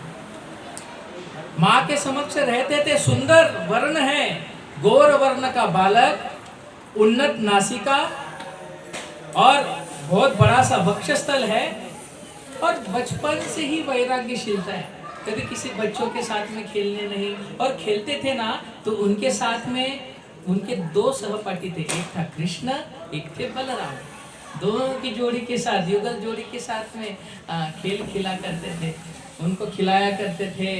माँ के समक्ष रहते थे। सुंदर वर्ण है, गौर वर्ण का बालक, उन्नत नासिका और बहुत बड़ा सा वक्षस्थल है, और बचपन से ही वैराग्यशीलता है। कभी किसी बच्चों के साथ में खेलने नहीं, और खेलते थे ना तो उनके साथ में उनके 2 सहपाठी थे, एक था कृष्ण, एक थे बलराम। दोनों की जोड़ी के साथ, युगल जोड़ी के साथ में खेल खिला करते थे, उनको खिलाया करते थे।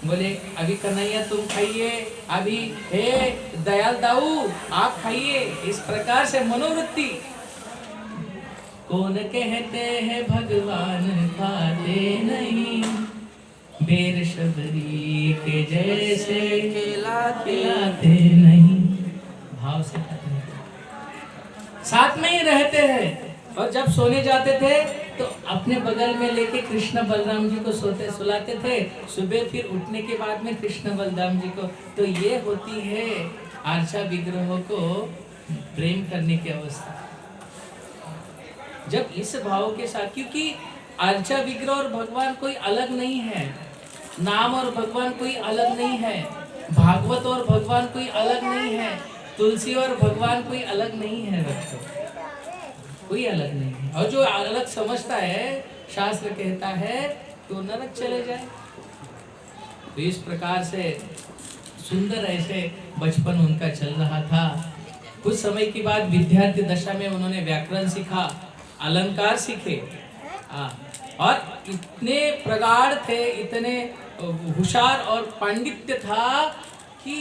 बोले अभी कन्हैया तुम खाइए, अभी हे दयाल दाऊ आप खाइए। इस प्रकार से मनोवृत्ति। कौन कहते हैं भगवान खाते नहीं, बेर शबरी के जैसे खिलाते नहीं। भाव से खाते हैं, साथ में ही रहते हैं। और जब सोने जाते थे तो अपने बगल में लेके कृष्ण बलराम जी को सुलाते थे। सुबह फिर उठने के बाद में कृष्ण बलराम जी को। तो ये होती है आर्चा विग्रहों को प्रेम करने की अवस्था। जब इस भाव के साथ, क्योंकि अर्चा विग्रह और भगवान कोई अलग नहीं है, नाम और भगवान कोई अलग नहीं है, भागवत और भगवान कोई अलग नहीं है, तुलसी और भगवान कोई अलग नहीं है। भक्तों, कोई अलग नहीं है। और जो अलग समझता है, शास्त्र कहता है कि वो नरक चले जाए। तो इस प्रकार से सुंदर ऐसे बचपन उनका चल रहा था। कुछ समय के बाद विद्यार्थी दशा में उन्होंने व्याकरण सीखा, अलंकार सीखे, और इतने प्रगाढ़ थे, इतने होशियार और पांडित्य था कि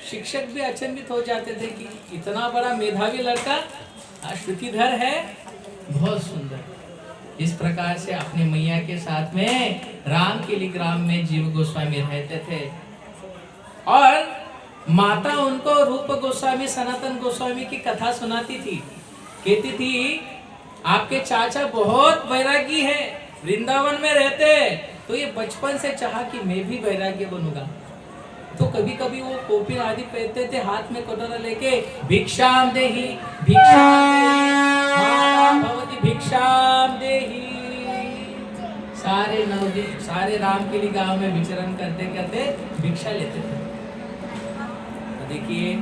शिक्षक भी अचंभित हो जाते थे कि इतना बड़ा मेधावी लड़का, श्रुतिधर है, बहुत सुंदर। इस प्रकार से अपने मैया के साथ में रामकीली ग्राम में जीव गोस्वामी रहते थे। और माता उनको रूप गोस्वामी, सनातन गोस्वामी की कथा सुनाती थी। कहती थी आपके चाचा बहुत वैरागी है, वृंदावन में रहते, तो ये बचपन से चाहा कि मैं भी वैराग्य बनूंगा। तो कभी कभी वो कॉपी आदि पहनते थे, हाथ में कटोरा लेके भिक्षाम देहि, भिक्षाम देहि। सारे नवदीप, सारे रामकीली गांव में विचरण करते करते भिक्षा लेते थे। तो देखिए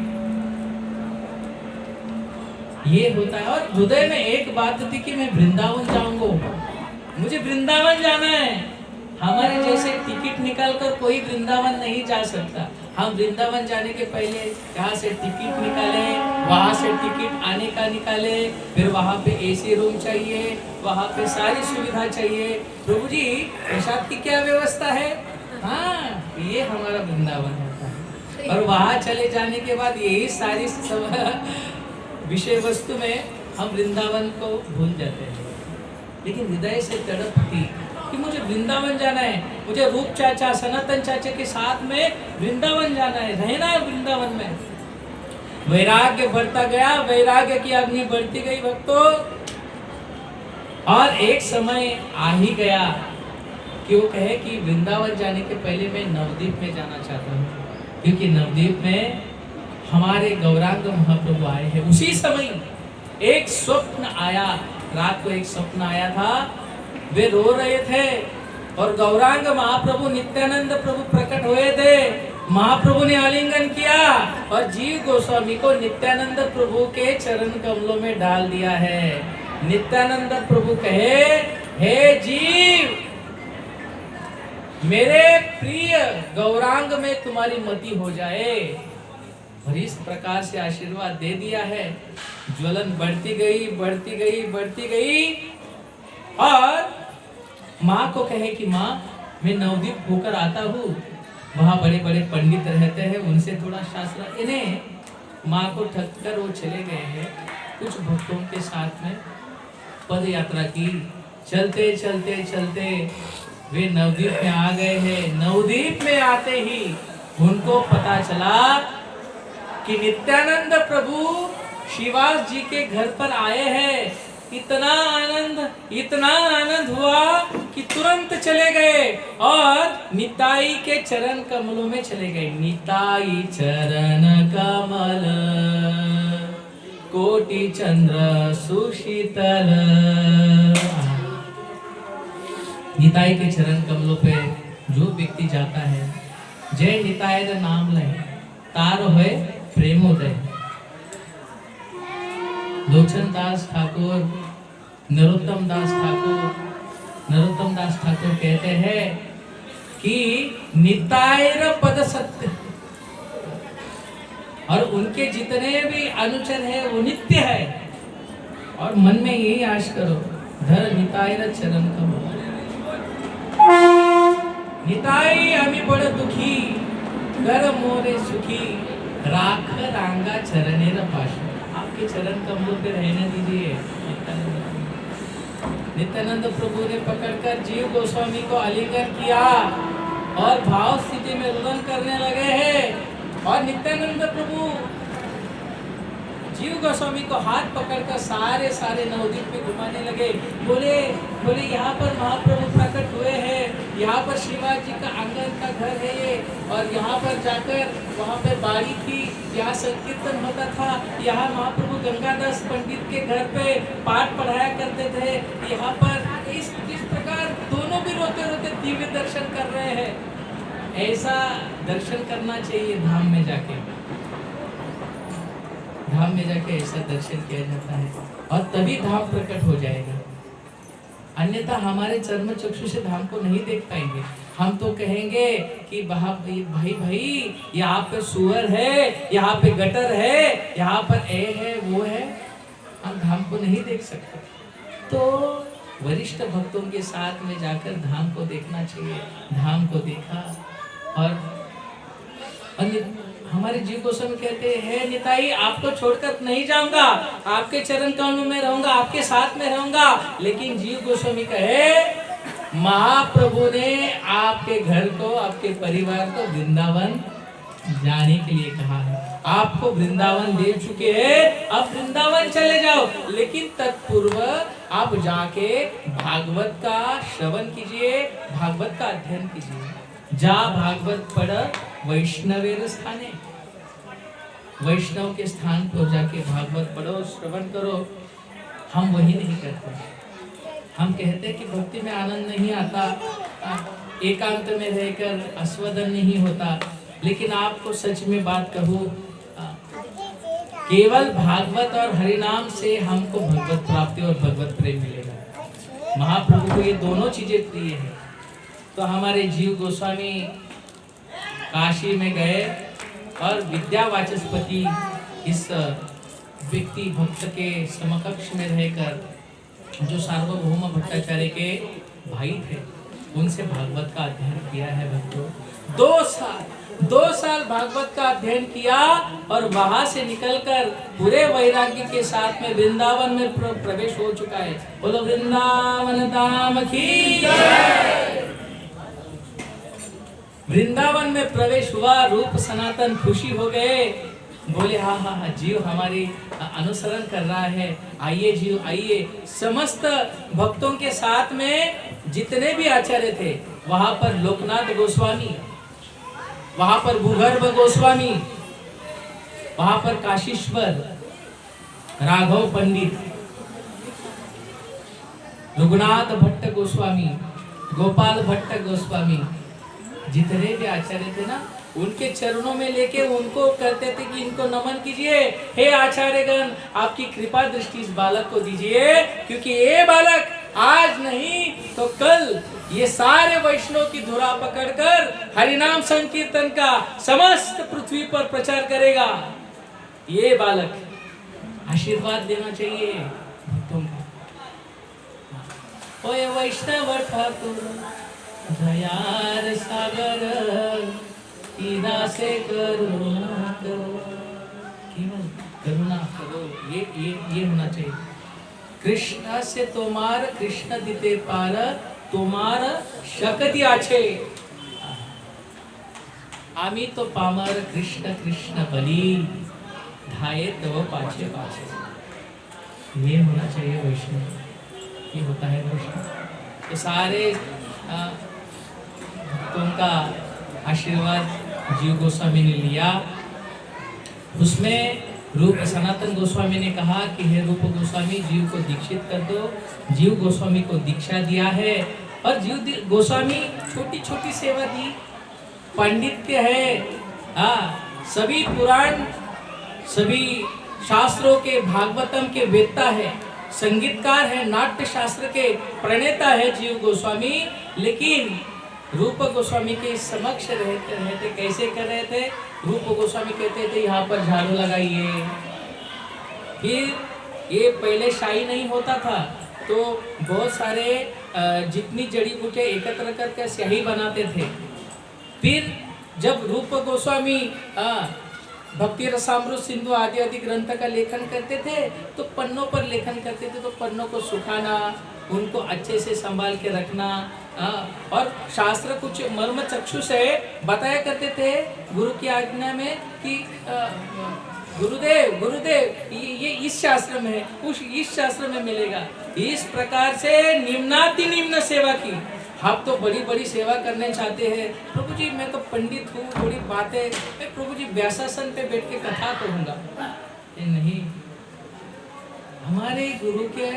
ये होता है। और हृदय में एक बात थी कि मैं वृंदावन जाऊंगा, मुझे वृंदावन जाना है। हमारे जैसे टिकट निकाल कर कोई वृंदावन नहीं जा सकता। हम वृंदावन जाने के पहले यहाँ से टिकट निकाले, वहां से टिकट आने का निकाले, फिर वहां पे एसी रूम चाहिए, वहां पे सारी सुविधा चाहिए। प्रभु जी प्रसाद की क्या व्यवस्था है? हाँ, ये हमारा वृंदावन होता है। और वहां चले जाने के बाद यही सारी विषय वस्तु में हम वृंदावन को भूल जाते हैं। लेकिन हृदय से तड़प थी कि मुझे वृंदावन जाना है, मुझे रूप चाचा सनातन चाचा के साथ में वृंदावन जाना है, रहना है वृंदावन में। वैराग्य बढ़ता गया, वैराग्य की अग्नि बढ़ती गई भक्तों। और एक समय आ ही गया कि वो कहे कि वृंदावन जाने के पहले मैं नवद्वीप में जाना चाहता हूँ, क्योंकि नवद्वीप में हमारे गौरांग महाप्रभु आए हैं। उसी समय एक स्वप्न आया, रात को एक स्वप्न आया था, वे रो रहे थे और गौरांग महाप्रभु नित्यानंद प्रभु प्रकट हुए थे। महाप्रभु ने आलिंगन किया और जीव गोस्वामी को नित्यानंद प्रभु के चरण कमलों में डाल दिया है। नित्यानंद प्रभु कहे, हे जीव, मेरे प्रिय गौरांग में तुम्हारी मति हो जाए। और इस प्रकार से आशीर्वाद दे दिया है। ज्वलन बढ़ती गई, बढ़ती गई, बढ़ती गई। और माँ को कहे कि माँ, मैं नवद्वीप होकर आता हूँ, वहाँ बड़े बड़े पंडित रहते हैं, उनसे थोड़ा शास्त्र। इन्हें माँ को ठग कर वो चले गए हैं कुछ भक्तों के साथ में पद यात्रा की। चलते चलते चलते वे नवद्वीप में आ गए हैं। नवद्वीप में आते ही उनको पता चला कि नित्यानंद प्रभु शिवास जी के घर पर आए हैं। इतना आनंद हुआ कि तुरंत चले गए और निताई के चरण कमलों में चले गए। निताई चरण कमल कोटि चंद्र सुशीतल। निताई के चरण कमलों पे जो व्यक्ति जाता है, जय निताय दा नाम ले, तार होए प्रेमोदय। लोचन दास ठाकुर, नरोत्तम दास ठाकुर कहते हैं कि नितायर पद सत्य, और उनके जितने भी अनुचर है वो नित्य है। और मन में यही आश करो, धर नितायर चरण कमल। निताई आमी बड़ दुखी, कर मोरे सुखी, राख रांगा चरणेर पाशु। आपके चरण कमलों पे रहने दीजिए। नित्यानंद प्रभु ने पकड़कर जीव गोस्वामी को आलिंगन किया और भाव स्थिति में रुदन करने लगे हैं। और नित्यानंद प्रभु जीव गोस्वामी को हाथ पकड़कर सारे सारे नवद्वीप में घुमाने लगे। बोले यहाँ पर महाप्रभु प्रकट हुए हैं, यहाँ पर शिवाजी जी का आंगन का घर है ये, और यहाँ पर जाकर वहाँ पर बाड़ी थी, यहाँ संकीर्तन होता था, यहाँ महाप्रभु गंगादास पंडित के घर पे पाठ पढ़ाया करते थे। यहाँ पर इस प्रकार दोनों भी रोते रोते दिव्य दर्शन कर रहे हैं। ऐसा दर्शन करना चाहिए धाम में जाके। धाम में जाके ऐसा दर्शन किया जाता है और तभी धाम प्रकट हो जाएगा। अन्यथा हमारे चर्म चक्षु से धाम को नहीं देख पाएंगे। हम तो कहेंगे कि भाई यहाँ पे सुअर है, यहाँ पे गटर है, यहाँ पर ए है, वो है। हम धाम को नहीं देख सकते। तो वरिष्ठ भक्तों के साथ में जाकर धाम को देखना चाहिए। धाम को देखा और हमारे जीव गोस्वामी कहते हैं, निताई आपको छोड़कर नहीं जाऊंगा, आपके चरण कमलों में रहूंगा, आपके साथ में रहूंगा। लेकिन जीव गोस्वामी कहे, महाप्रभु ने आपके घर को, आपके परिवार को वृंदावन जाने के लिए कहा है। आपको वृंदावन दे चुके हैं, अब वृंदावन चले जाओ। लेकिन तत्पूर्व आप जाके भागवत का श्रवण कीजिए, भागवत का अध्ययन कीजिए। जा भागवत पढ़ वैष्णवेर स्थाने, वैष्णव के स्थान पर जाके भागवत पढ़ो, श्रवण करो। हम वही नहीं करते। हम कहते हैं कि भक्ति में आनंद नहीं आता, एकांत में रहकर आस्वादन नहीं होता। लेकिन आपको सच में बात कहूँ केवल भागवत और हरिनाम से हमको भगवत प्राप्ति और भगवत प्रेम मिलेगा। महाप्रभु को ये दोनों चीजें प्रिय है। तो हमारे जीव गोस्वामी काशी में गए और विद्यावाचस्पति इस व्यक्ति भक्त के समकक्ष में रहकर जो सार्वभौम भट्टाचार्य के भाई थे उनसे भागवत का अध्ययन किया है भक्तों। 2 साल भागवत का अध्ययन किया और वहां से निकलकर पूरे वैराग्य के साथ में वृंदावन में प्रवेश हो चुका है। बोलो वृंदावन धाम की जय। वृंदावन में प्रवेश हुआ, रूप सनातन खुशी हो गए, बोले हाँ हाँ हाँ जीव हमारी अनुसरण कर रहा है, आइए जीव आइए। समस्त भक्तों के साथ में जितने भी आचार्य थे वहां पर लोकनाथ गोस्वामी, वहां पर भूगर्भ गोस्वामी, वहां पर काशीश्वर, राघव पंडित, रघुनाथ भट्ट गोस्वामी, गोपाल भट्ट गोस्वामी, जितने भी आचार्य थे ना उनके चरणों में लेके उनको कहते थे कि इनको नमन कीजिए, हे आचार्यगण आपकी कृपा दृष्टि इस बालक को दीजिए, क्योंकि ये बालक आज नहीं तो कल ये सारे वैष्णव की धुरा पकड़कर हरिनाम संकीर्तन का समस्त पृथ्वी पर प्रचार करेगा। ये बालक आशीर्वाद देना चाहिए भक्तों को। ओए वैष्णव ठाकुर दयार सागर कीदा से करुणा करो, केवल करुणा करो, ये होना चाहिए। कृष्ण से तोमार कृष्ण दिते पार तोमार शक्ति आछे, आमी तो पामर कृष्ण कृष्ण बली धाये तव पाछे पाछे। ये होना चाहिए वैष्णव, ये होता है वैष्णव। तो सारे भक्तों का आशीर्वाद जीव गोस्वामी ने लिया। उसमें रूप सनातन गोस्वामी ने कहा कि हे रूप गोस्वामी जीव को दीक्षित कर दो। जीव गोस्वामी को दीक्षा दिया है और जीव गोस्वामी छोटी छोटी सेवा दी। पांडित्य है, सभी पुराण सभी शास्त्रों के भागवतम के वेत्ता है, संगीतकार है, नाट्य शास्त्र के प्रणेता है जीव गोस्वामी। लेकिन रूप गोस्वामी के समक्ष रहते कैसे कर रहे थे? रूप गोस्वामी कहते थे यहाँ पर झाड़ू लगाइए। फिर ये पहले शाही नहीं होता था तो बहुत सारे जितनी जड़ी बूटियाँ एकत्र करके स्याही बनाते थे। फिर जब रूप गोस्वामी भक्ति रसामृत सिंधु आदि आदि ग्रंथ का लेखन करते थे तो पन्नों पर लेखन करते थे, तो पन्नों को सुखाना, उनको अच्छे से संभाल के रखना, और शास्त्र कुछ मर्म चक्षु से बताया करते थे गुरु की आज्ञा में कि गुरुदेव गुरुदेव ये इस शास्त्र में है, उस इस शास्त्र में मिलेगा। इस प्रकार से निम्नाति निम्न सेवा की। आप तो बड़ी बड़ी सेवा करने चाहते हैं, प्रभु जी मैं तो पंडित हूँ, थोड़ी बातें मैं प्रभु जी व्यासासन पे बैठ के कथा कहूँगा। नहीं, हमारे गुरु के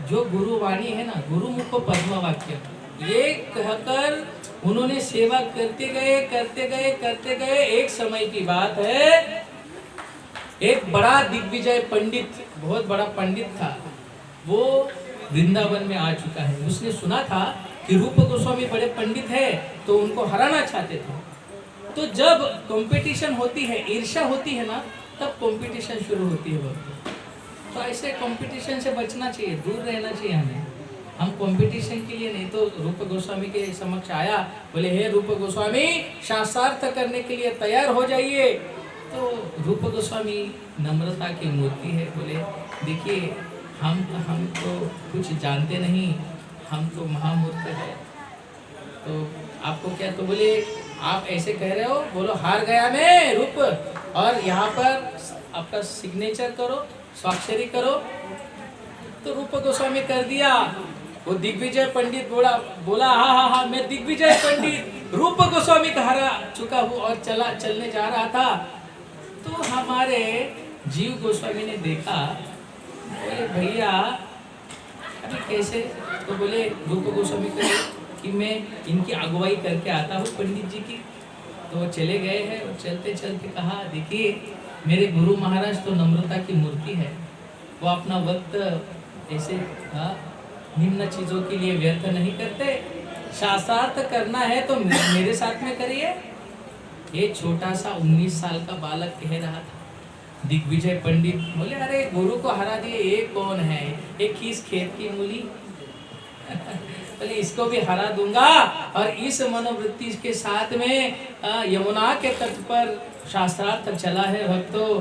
जो गुरुवाणी है ना, गुरुमुख पद्म वाक्य, ये कहकर उन्होंने सेवा करते गए करते गए करते गए। एक समय की बात है, एक बड़ा दिग्विजय पंडित, बहुत बड़ा पंडित था, वो वृंदावन में आ चुका है। उसने सुना था कि रूप गोस्वामी बड़े पंडित है तो उनको हराना चाहते थे। तो जब कंपटीशन होती है, ईर्ष्या होती है ना, तब कंपटीशन शुरू होती है। तो ऐसे कंपटीशन से बचना चाहिए, दूर रहना चाहिए हमें। हम कंपटीशन के लिए नहीं। तो रूप गोस्वामी के समक्ष आया, बोले हे रूप गोस्वामी शास्त्रार्थ करने के लिए तैयार हो जाइए। तो रूप गोस्वामी नम्रता की मूर्ति है, बोले देखिए हम तो कुछ जानते नहीं, हम तो महामूर्ख है, तो आपको क्या? तो बोले आप ऐसे कह रहे हो, बोलो हार गया मैं रूप, और यहाँ पर आपका सिग्नेचर करो, स्वाक्षरी करो। तो रूप गोस्वामी कर दिया। वो दिग्विजय पंडित बोला हाँ मैं दिग्विजय पंडित रूप गोस्वामी का हरा चुका हूँ और चलने जा रहा था। तो हमारे जीव गोस्वामी ने देखा, बोले भैया अभी कैसे? तो बोले रूप गोस्वामी को कि मैं इनकी अगुवाई करके आता हूँ पंडित जी की। तो वो चले गए हैं और चलते चलते कहा देखिए मेरे गुरु महाराज तो नम्रता की मूर्ति है। वो अपना वक्त ऐसे निम्न चीजों के लिए व्यर्थ नहीं करते। शास्त्रार्थ करना है तो मेरे साथ में करिए। ये छोटा सा 19 साल का बालक कह रहा था। दिग्विजय पंडित बोले, अरे गुरु को हरा दिए, ये कौन है, ये किस खेत की मूली बोले इसको भी हरा दूंगा। और इस मनोवृत्ति के साथ में यमुना के तट पर शास्त्रार्थ चला है भक्तों।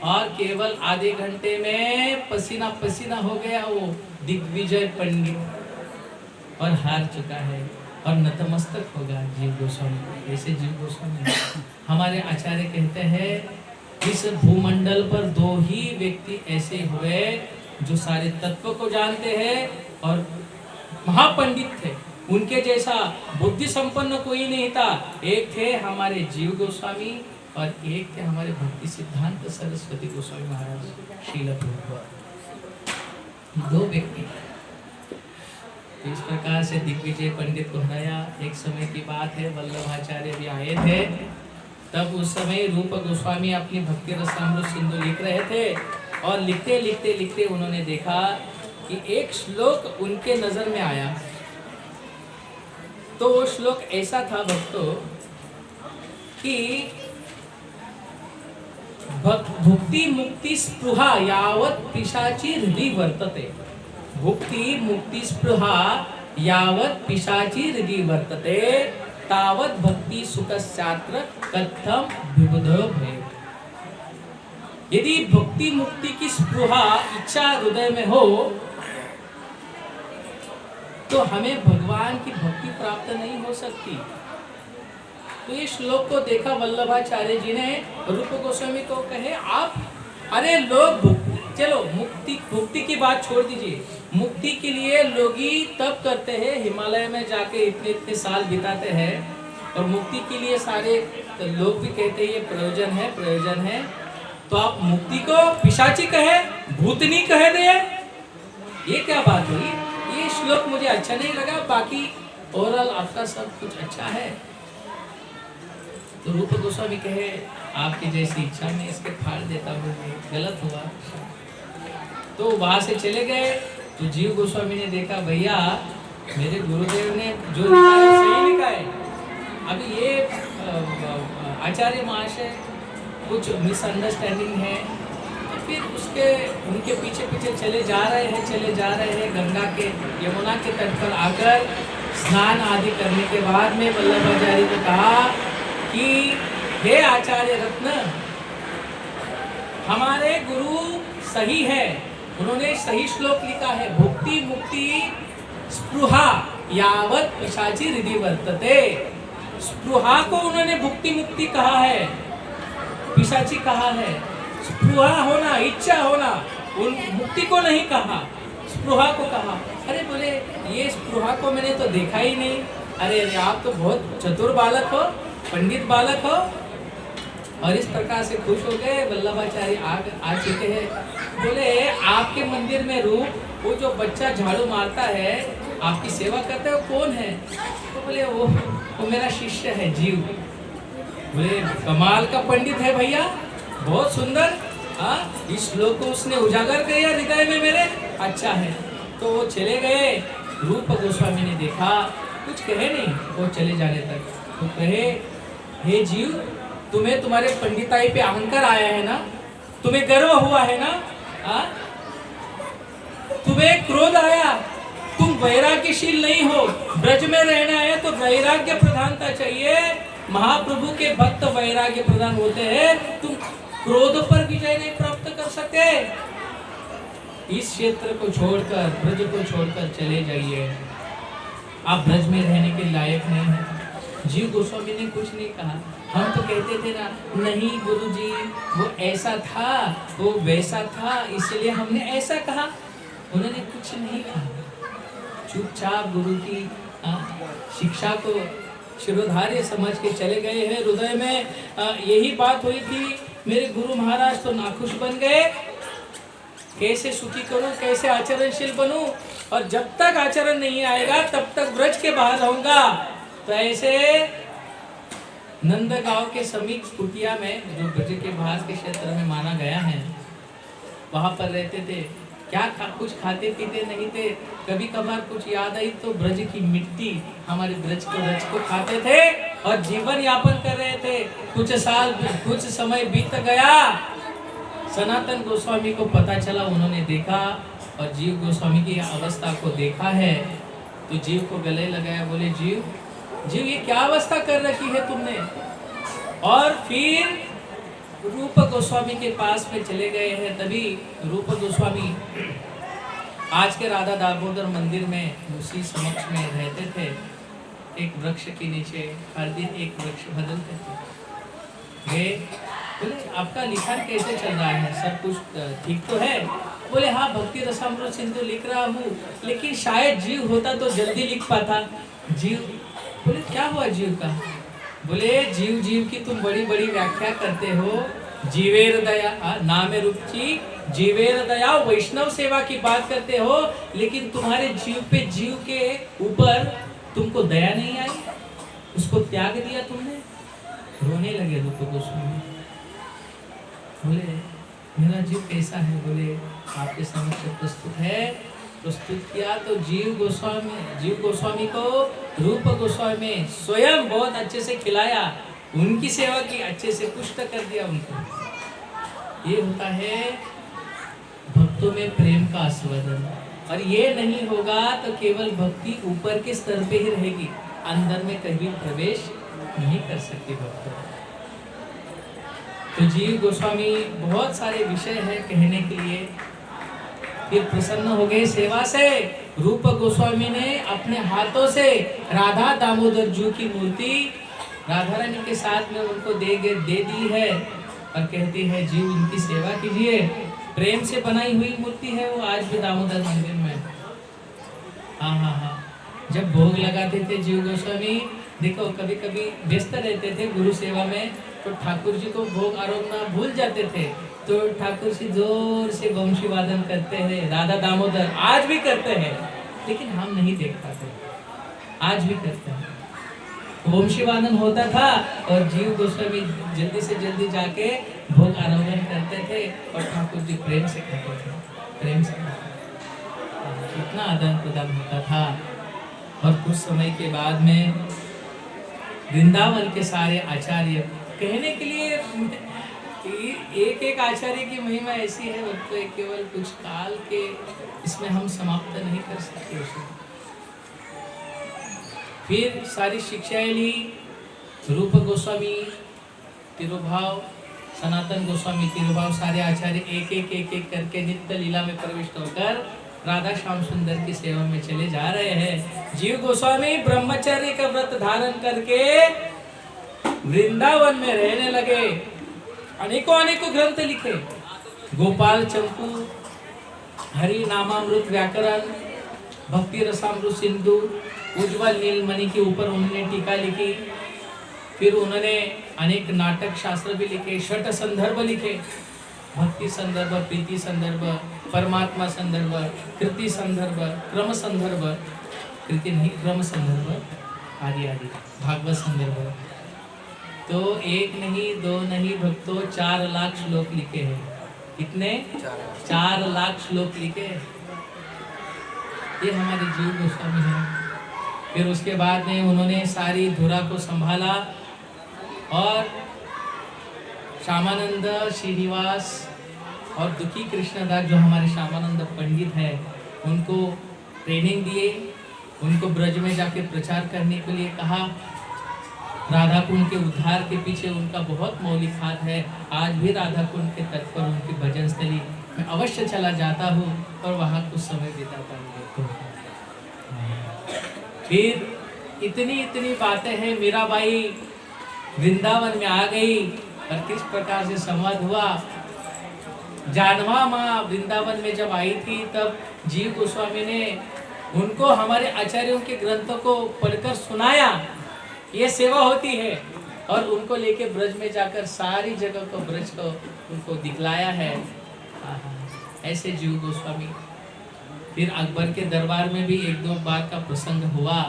और केवल आधे घंटे में पसीना पसीना हो गया वो दिग्विजय पंडित और हार चुका है और नतमस्तक होगा जीव गोस्वामी। ऐसे जीव गोस्वामी हमारे आचार्य कहते हैं, इस भूमंडल पर दो ही व्यक्ति ऐसे हुए जो सारे तत्व को जानते हैं और महापंडित थे। उनके जैसा बुद्धि संपन्न कोई नहीं था। एक थे हमारे जीव गोस्वामी और एक थे हमारे भक्ति सिद्धांत सरस्वती गोस्वामी महाराज शील प्रभुपाद। दो व्यक्ति इस प्रकार से दिग्विजय पंडित को हराया। एक समय की बात है, वल्लभाचार्य भी आए थे। तब उस समय रूप गोस्वामी अपनी भक्ति रसामृत सिंधु लिख रहे थे और लिखते लिखते लिखते उन्होंने देखा कि एक श्लोक उनके नजर में आया। तो वो श्लोक ऐसा था भक्तों कि भुक्ति मुक्ति स्पृहा यावत् पिशाची हृदि वर्तते। भुक्ति मुक्ति स्पृहा यावत् पिशाची हृदि वर्तते तावत् भक्ति सुखस्यात्र कथम विबुधो भवेत्। यदि भक्ति मुक्ति की स्पृहा इच्छा हृदय में हो तो हमें भगवान की भक्ति प्राप्त नहीं हो सकती। तो ये श्लोक को देखा वल्लभाचार्य जी ने, रूप गोस्वामी को कहे आप, अरे लोग चलो मुक्ति की बात छोड़ दीजिए। मुक्ति के लिए लोग ही तप करते हैं, हिमालय में जाके इतने इतने साल बिताते हैं और मुक्ति के लिए सारे लोग भी कहते हैं ये प्रयोजन है। तो आप मुक्ति को पिशाची कहे, भूतनी कहे दे, ये क्या बात हुई? ये श्लोक मुझे अच्छा नहीं लगा, बाकी ओवरऑल आपका सब कुछ अच्छा है। तो रूप गोस्वामी कहे आपकी जैसी इच्छा में इसके फाड़ देता हूँ, गलत हुआ। तो वहां से चले गए। तो जीव गोस्वामी ने देखा भैया मेरे गुरुदेव ने जो लिखा है सही लिखा है। अभी ये आचार्य महाशय कुछ मिसअंडरस्टैंडिंग है। तो फिर उनके पीछे पीछे चले जा रहे हैं। गंगा के यमुना के तट पर आकर स्नान आदि करने के बाद में वल्लभाचार्य को कहा कि हे आचार्य रत्न, हमारे गुरु सही है, उन्होंने सही श्लोक लिखा है, भुक्ति मुक्ति स्पृहा यावत् पिशाची हृदि वर्तते। स्पृहा को उन्होंने भुक्ति मुक्ति कहा है, पिशाची कहा है। स्पृहा होना, इच्छा होना, उन मुक्ति को नहीं कहा, स्पृहा को कहा। अरे बोले ये स्पृहा को मैंने तो देखा ही नहीं। अरे आप तो बहुत चतुर बालक हो, पंडित बालक हो। और इस प्रकार से खुश हो गए। वल्लभाचार्य आ चुके हैं। बोले आपके मंदिर में रूप वो जो बच्चा झाड़ू मारता है, आपकी सेवा करता है, वो कौन है? तो बोले वो मेरा शिष्य है जीव। बोले कमाल का पंडित है भैया, बहुत सुंदर। इस श्लोक को उसने उजागर किया हृदय में मेरे, अच्छा है। तो वो चले गए। रूप गोस्वामी ने देखा, कुछ कहे नहीं, वो चले जाने तक। तो कहे हे जीव, तुम्हें तुम्हारे पंडिताई पे अहंकार आया है ना, तुम्हें गर्व हुआ है ना, तुम्हें क्रोध आया, तुम वैराग्यशील नहीं हो। ब्रज में रहना है तो वैराग्य प्रधानता चाहिए। महाप्रभु के भक्त वैराग्य प्रधान होते हैं। तुम क्रोध पर विजय नहीं प्राप्त कर सकते। इस क्षेत्र को छोड़कर, ब्रज को छोड़कर चले जाइए, आप ब्रज में रहने के लायक नहीं है। जीव गोस्वामी ने कुछ नहीं कहा। हम तो कहते थे ना, नहीं गुरुजी वो ऐसा था, वो वैसा था, इसलिए हमने ऐसा कहा। उन्होंने कुछ नहीं कहा, चुपचाप गुरु की शिक्षा को शिरोधार्य समझ के चले गए हैं। हृदय में यही बात हुई थी, मेरे गुरु महाराज तो नाखुश बन गए, कैसे सुखी करूं, कैसे आचरणशील बनूं, और जब तक आचरण नहीं आएगा तब तक ब्रज के बाहर रहूंगा। तो ऐसे नंदगांव के समीप कुटिया में, जो ब्रज के बाहर के क्षेत्र में माना गया है, वहां पर रहते थे। कुछ खाते पीते नहीं थे। कभी कभार कुछ याद आई तो ब्रज की मिट्टी, हमारे ब्रज को खाते थे और जीवन यापन कर रहे थे। कुछ समय बीत गया, सनातन गोस्वामी को पता चला, उन्होंने देखा और जीव गोस्वामी की अवस्था को देखा है, तो जीव को गले लगाया, बोले जीव ये क्या अवस्था कर रखी है तुमने। और फिर रूप गोस्वामी के पास में चले गए हैं। तभी रूप गोस्वामी आज के राधा दामोदर मंदिर में उसी समक्ष में रहते थे। एक वृक्ष के नीचे हर दिन एक वृक्ष बदलते थे। बोले आपका लिखन कैसे चल रहा है, सब कुछ ठीक तो है। बोले हाँ, भक्ति रसामृत सिंधु लिख रहा हूँ, लेकिन शायद जीव होता तो जल्दी लिख पाता। जीव, बोले क्या हुआ जीव का। बोले जीव की तुम बड़ी बड़ी व्याख्या करते हो। जीवेर दया, नाम रुचि, जीवेर दया, वैष्णव सेवा की बात करते हो, लेकिन तुम्हारे जीव के ऊपर तुमको दया नहीं आई, उसको त्याग दिया तुमने। रोने लगे रूप गोस्वामी। बोले मेरा जीव कैसा है। बोले आपके समक्ष प्रस्तुत किया तो जीव गोस्वामी को रूप गोस्वामी स्वयं बहुत अच्छे से खिलाया, उनकी सेवा की, अच्छे से पुष्ट कर दिया उनको। ये होता है भक्तों में प्रेम का आस्वादन। और ये नहीं होगा तो केवल भक्ति ऊपर के स्तर पे ही रहेगी, अंदर में कभी प्रवेश नहीं कर सकती भक्तों। तो जीव गोस्वामी बहुत सारे विषय हैं कहने के लिए। फिर प्रसन्न हो गए सेवा से। रूप गोस्वामी ने अपने हाथों से राधा दामोदर जी की मूर्ति राधा रानी के साथ में उनको दे दी है और कहती है जीव इनकी सेवा कीजिए। प्रेम से बनाई हुई मूर्ति है वो, आज भी दामोदर मंदिर में। हाँ, जब भोग लगाते थे जीव गोस्वामी, देखो कभी कभी व्यस्त रहते थे गुरु सेवा में, तो ठाकुर जी को भोग आरोपना भूल जाते थे, तो ठाकुर जी जोर से वंशी वादन करते हैं, राधा दामोदर आज भी करते हैं, लेकिन हम नहीं देख पाते, आज भी करते हैं। वंशी वादन होता था और जीव गोस्वामी जल्दी से जल्दी जाके भोग आरोहण करते थे और ठाकुर जी प्रेम से खाते थे, प्रेम से कितना आदान प्रदान होता था। और कुछ समय के बाद में वृंदावन के सारे आचार्य कहने के लिए एक आचार्य की महिमा ऐसी है, तो केवल कुछ काल के इसमें हम समाप्त नहीं कर सकते उसे। फिर सारी शिक्षाएं ली, रूप गोस्वामी तिरुभाव, सनातन गोस्वामी तिरुभाव, सारे आचार्य एक एक करके नित्य लीला में प्रविष्ट होकर राधा श्याम सुंदर की सेवा में चले जा रहे हैं। जीव गोस्वामी ब्रह्मचर्य का व्रत धारण करके वृंदावन में रहने लगे। अनेकों ग्रंथ लिखे, गोपाल चंपू, हरि नामामृत व्याकरण, भक्ति रसामृत सिंधु, उज्ज्वल नीलमणि के ऊपर उन्होंने टीका लिखी। फिर उन्होंने अनेक नाटक शास्त्र भी लिखे, षट संदर्भ लिखे, भक्ति संदर्भ, प्रीति संदर्भ, परमात्मा संदर्भ, कृति संदर्भ, क्रम संदर्भ, कृति नहीं क्रम संदर्भ, आदि आदि, भागवत संदर्भ। तो एक नहीं दो नहीं भक्तों 4 लाख श्लोक लिखे हैं। कितने? 4 लाख श्लोक लिखे। ये हमारे जीव गोस्वामी हैं। फिर उसके बाद में उन्होंने सारी धुरा को संभाला और श्यामानंद श्रीनिवास और दुखी कृष्णदास जो हमारे श्यामानंद पंडित हैं उनको ट्रेनिंग दिए, उनको ब्रज में जाके प्रचार करने के लिए कहा। राधा कुंड के उद्धार के पीछे उनका बहुत मौलिक हाथ है। आज भी राधा कुंड के तट पर उनकी भजन स्थली मैं अवश्य चला जाता हूँ और वहाँ कुछ समय बिताता हूँ। फिर इतनी बातें हैं। मीराबाई वृंदावन में आ गई और किस प्रकार से संवाद हुआ। जानवा माँ वृंदावन में जब आई थी तब जीव गोस्वामी ने उनको हमारे आचार्यों के ग्रंथों को पढ़कर सुनाया। ये सेवा होती है और उनको लेके ब्रज में जाकर सारी जगह को ब्रज को उनको दिखलाया है। ऐसे जीव गोस्वामी। फिर अकबर के दरबार में भी 1-2 बार का प्रसंग हुआ।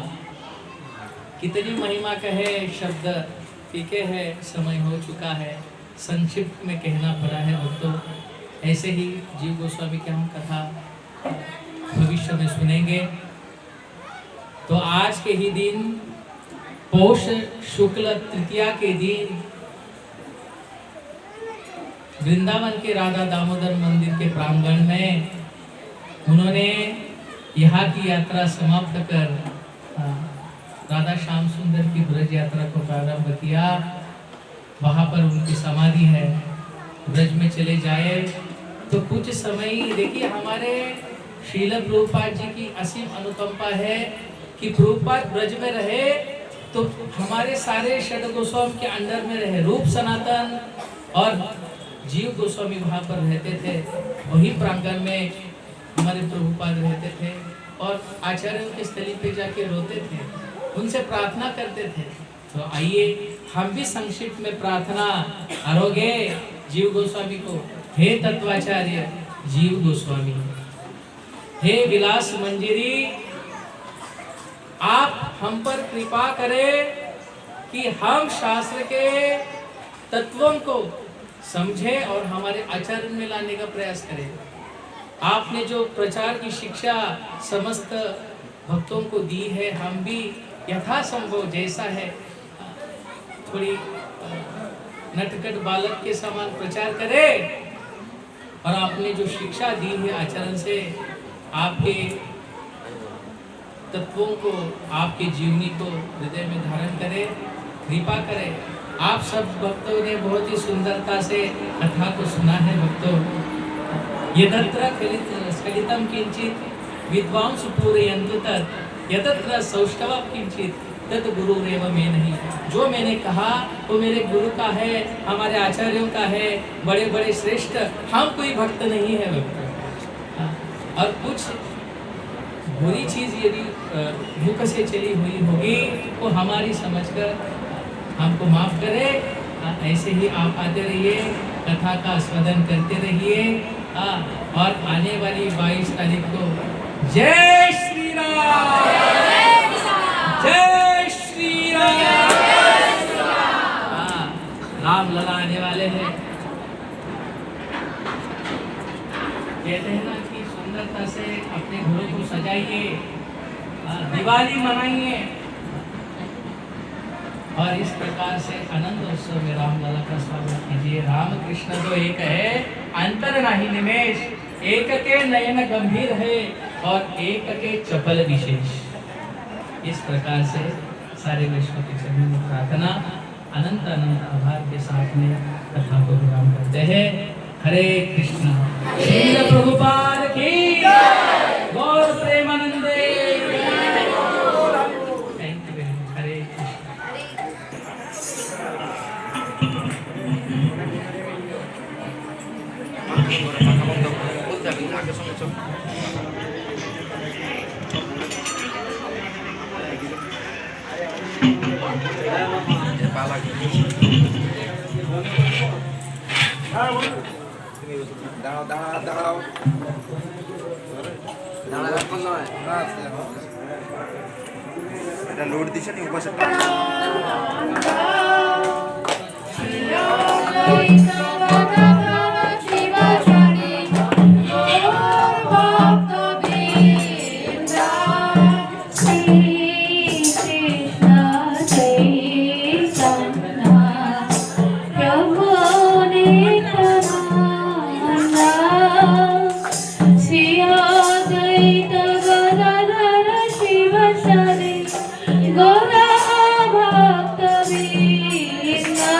कितनी महिमा कहे शब्द फीके है, समय हो चुका है, संक्षिप्त में कहना पड़ा है। और तो ऐसे ही जीव गोस्वामी की हम कथा भविष्य में सुनेंगे। तो आज के ही दिन पौष शुक्ल तृतीया के दिन वृंदावन के राधा दामोदर मंदिर के प्रांगण में उन्होंने यहाँ की यात्रा समाप्त कर राधा श्याम सुंदर की ब्रज यात्रा को प्रारंभ किया। वहाँ पर उनकी समाधि है। ब्रज में चले जाए तो कुछ समय देखिए, हमारे श्रील प्रभुपाद जी की असीम अनुकंपा है कि प्रभुपाद ब्रज में रहे तो हमारे सारे षड गोस्वामी के अंडर में रहे। रूप सनातन और जीव गोस्वामी वहाँ पर रहते थे, वही प्रांगण में हमारे प्रभुपाद रहते थे और आचार्यों की स्थली पे जाके रोते थे, उनसे प्रार्थना करते थे। तो आइए हम भी संक्षिप्त में प्रार्थना करोगे जीव गोस्वामी को। हे तत्वाचार्य जीव गोस्वामी, हे विलास मंजरी, आप हम पर कृपा करें कि हम शास्त्र के तत्वों को समझे और हमारे आचरण में लाने का प्रयास करें। आपने जो प्रचार की शिक्षा समस्त भक्तों को दी है, हम भी यथासंभव जैसा है थोड़ी नटखट बालक के समान प्रचार करें और आपने जो शिक्षा दी है आचरण से आपके तत्वों को, आपके जीवनी को हृदय में धारण करें, कृपा करें। आप सब भक्तों ने बहुत ही सुंदरता से कथा को सुना है। भक्तों, यदत्र स्खलितम किंचित विद्वांस पूरयन्तु तत् यदत्र सौष्ठवः किंचित तत् गुरुरेव मे नहीं। जो मैंने कहा वो मेरे गुरु का है, हमारे आचार्यों का है, बड़े बड़े श्रेष्ठ, हम कोई भक्त नहीं है भक्त। और कुछ बुरी चीज यदि मुख से चली हुई होगी वो हमारी समझकर हमको माफ करे। ऐसे ही आप आते रहिए, कथा का आस्वादन करते रहिए। और आने वाली 22 तारीख को जय श्री राम, जय श्री राम। राम लला आने वाले हैं। कहते हैं ना कि सुंदरता से अपने घरों को सजाइए, दिवाली मनाइए और इस प्रकार से आनंद उत्सव में रामलला का स्वागत कीजिए। राम कृष्ण तो एक है, अंतर नहीं निमेश, एक के नयन गंभीर है और एक के चपल विशेष। इस प्रकार से सारे विश्व के चरणों में प्रार्थना, अनंत अनंत आभार के साथ में कथा को विराम करते हैं। हरे कृष्णा। श्रील प्रभुपाद की गौर प्रेमानंदे। Thank you very much. हरे लोड दिशा नहीं ऊपर से Gora Bhakta Vrinda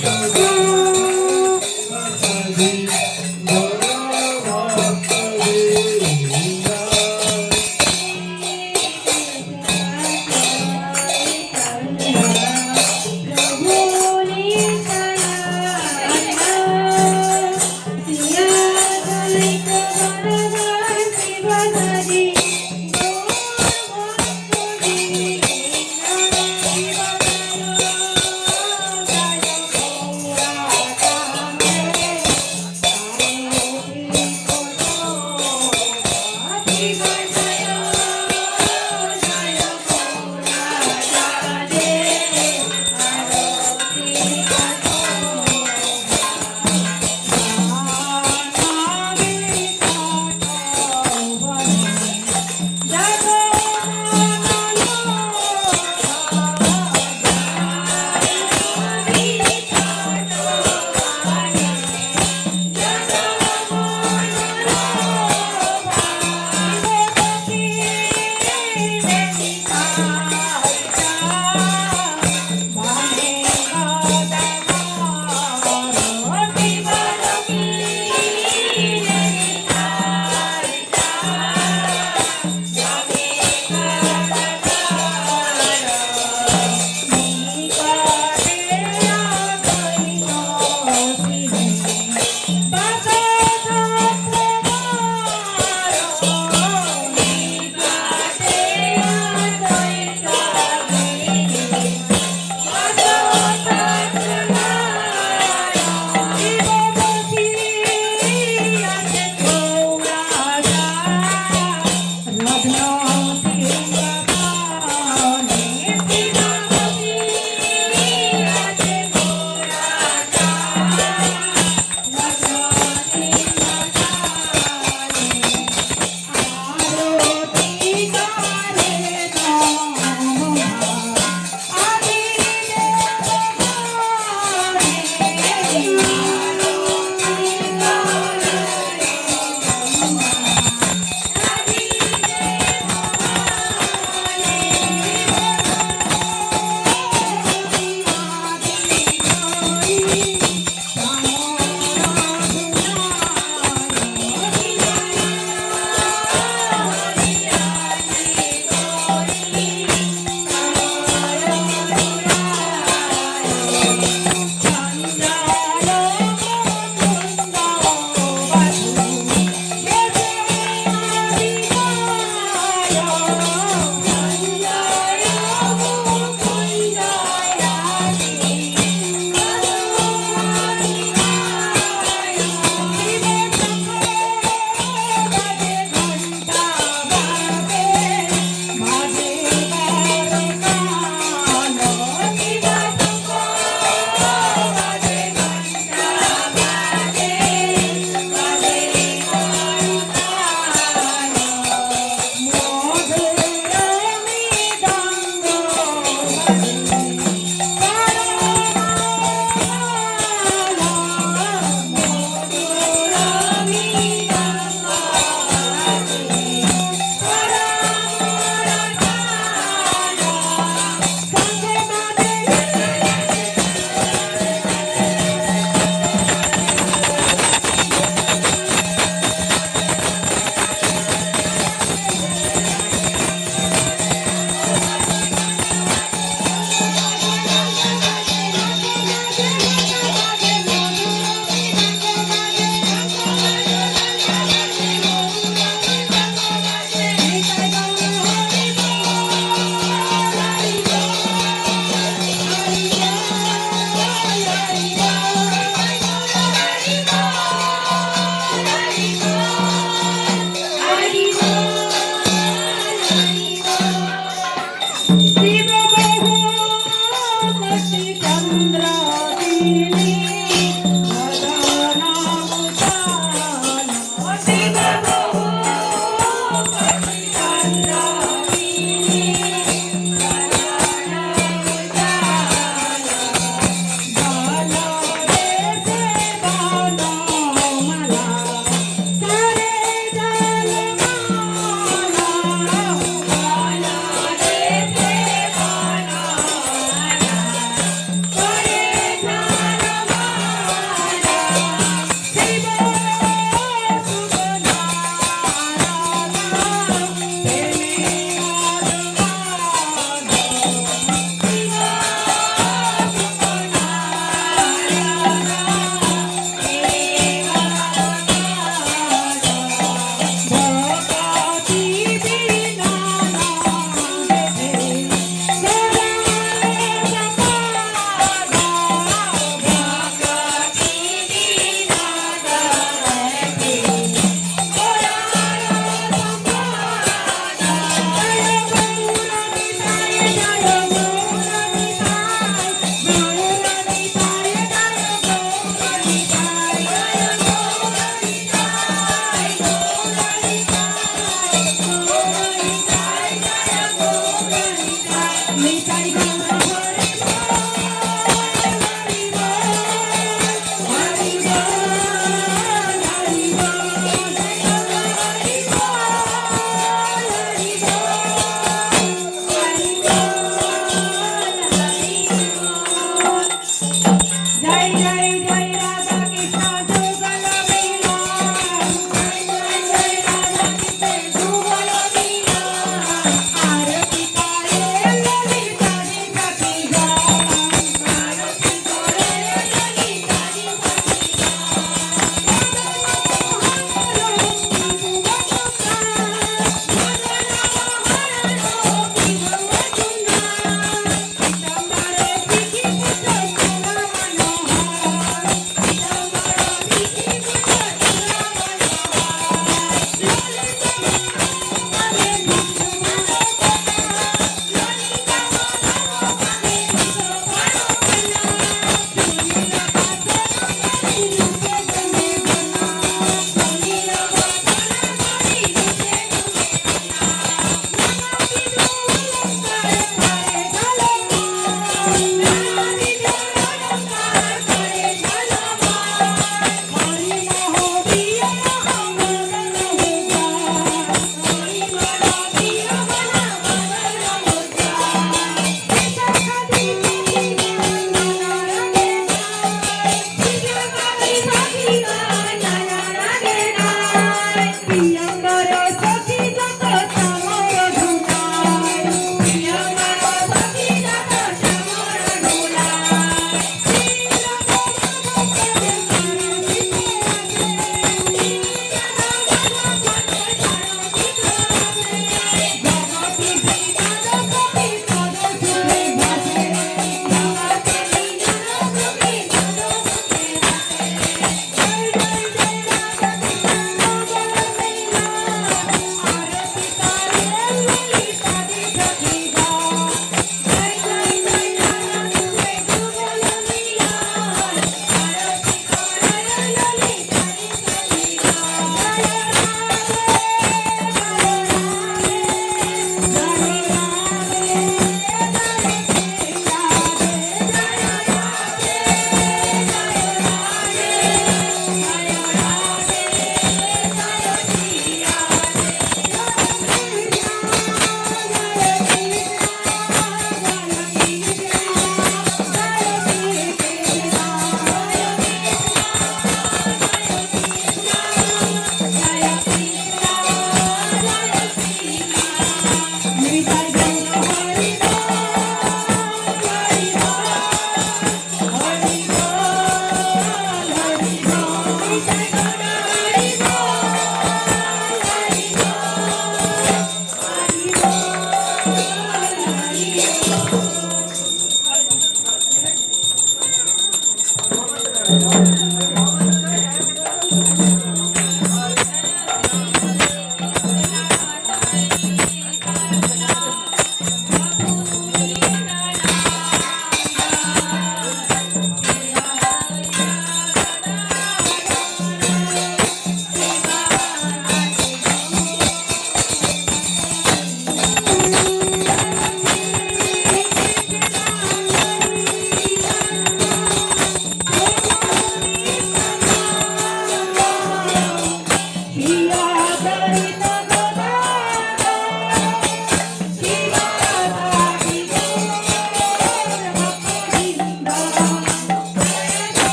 Thank you.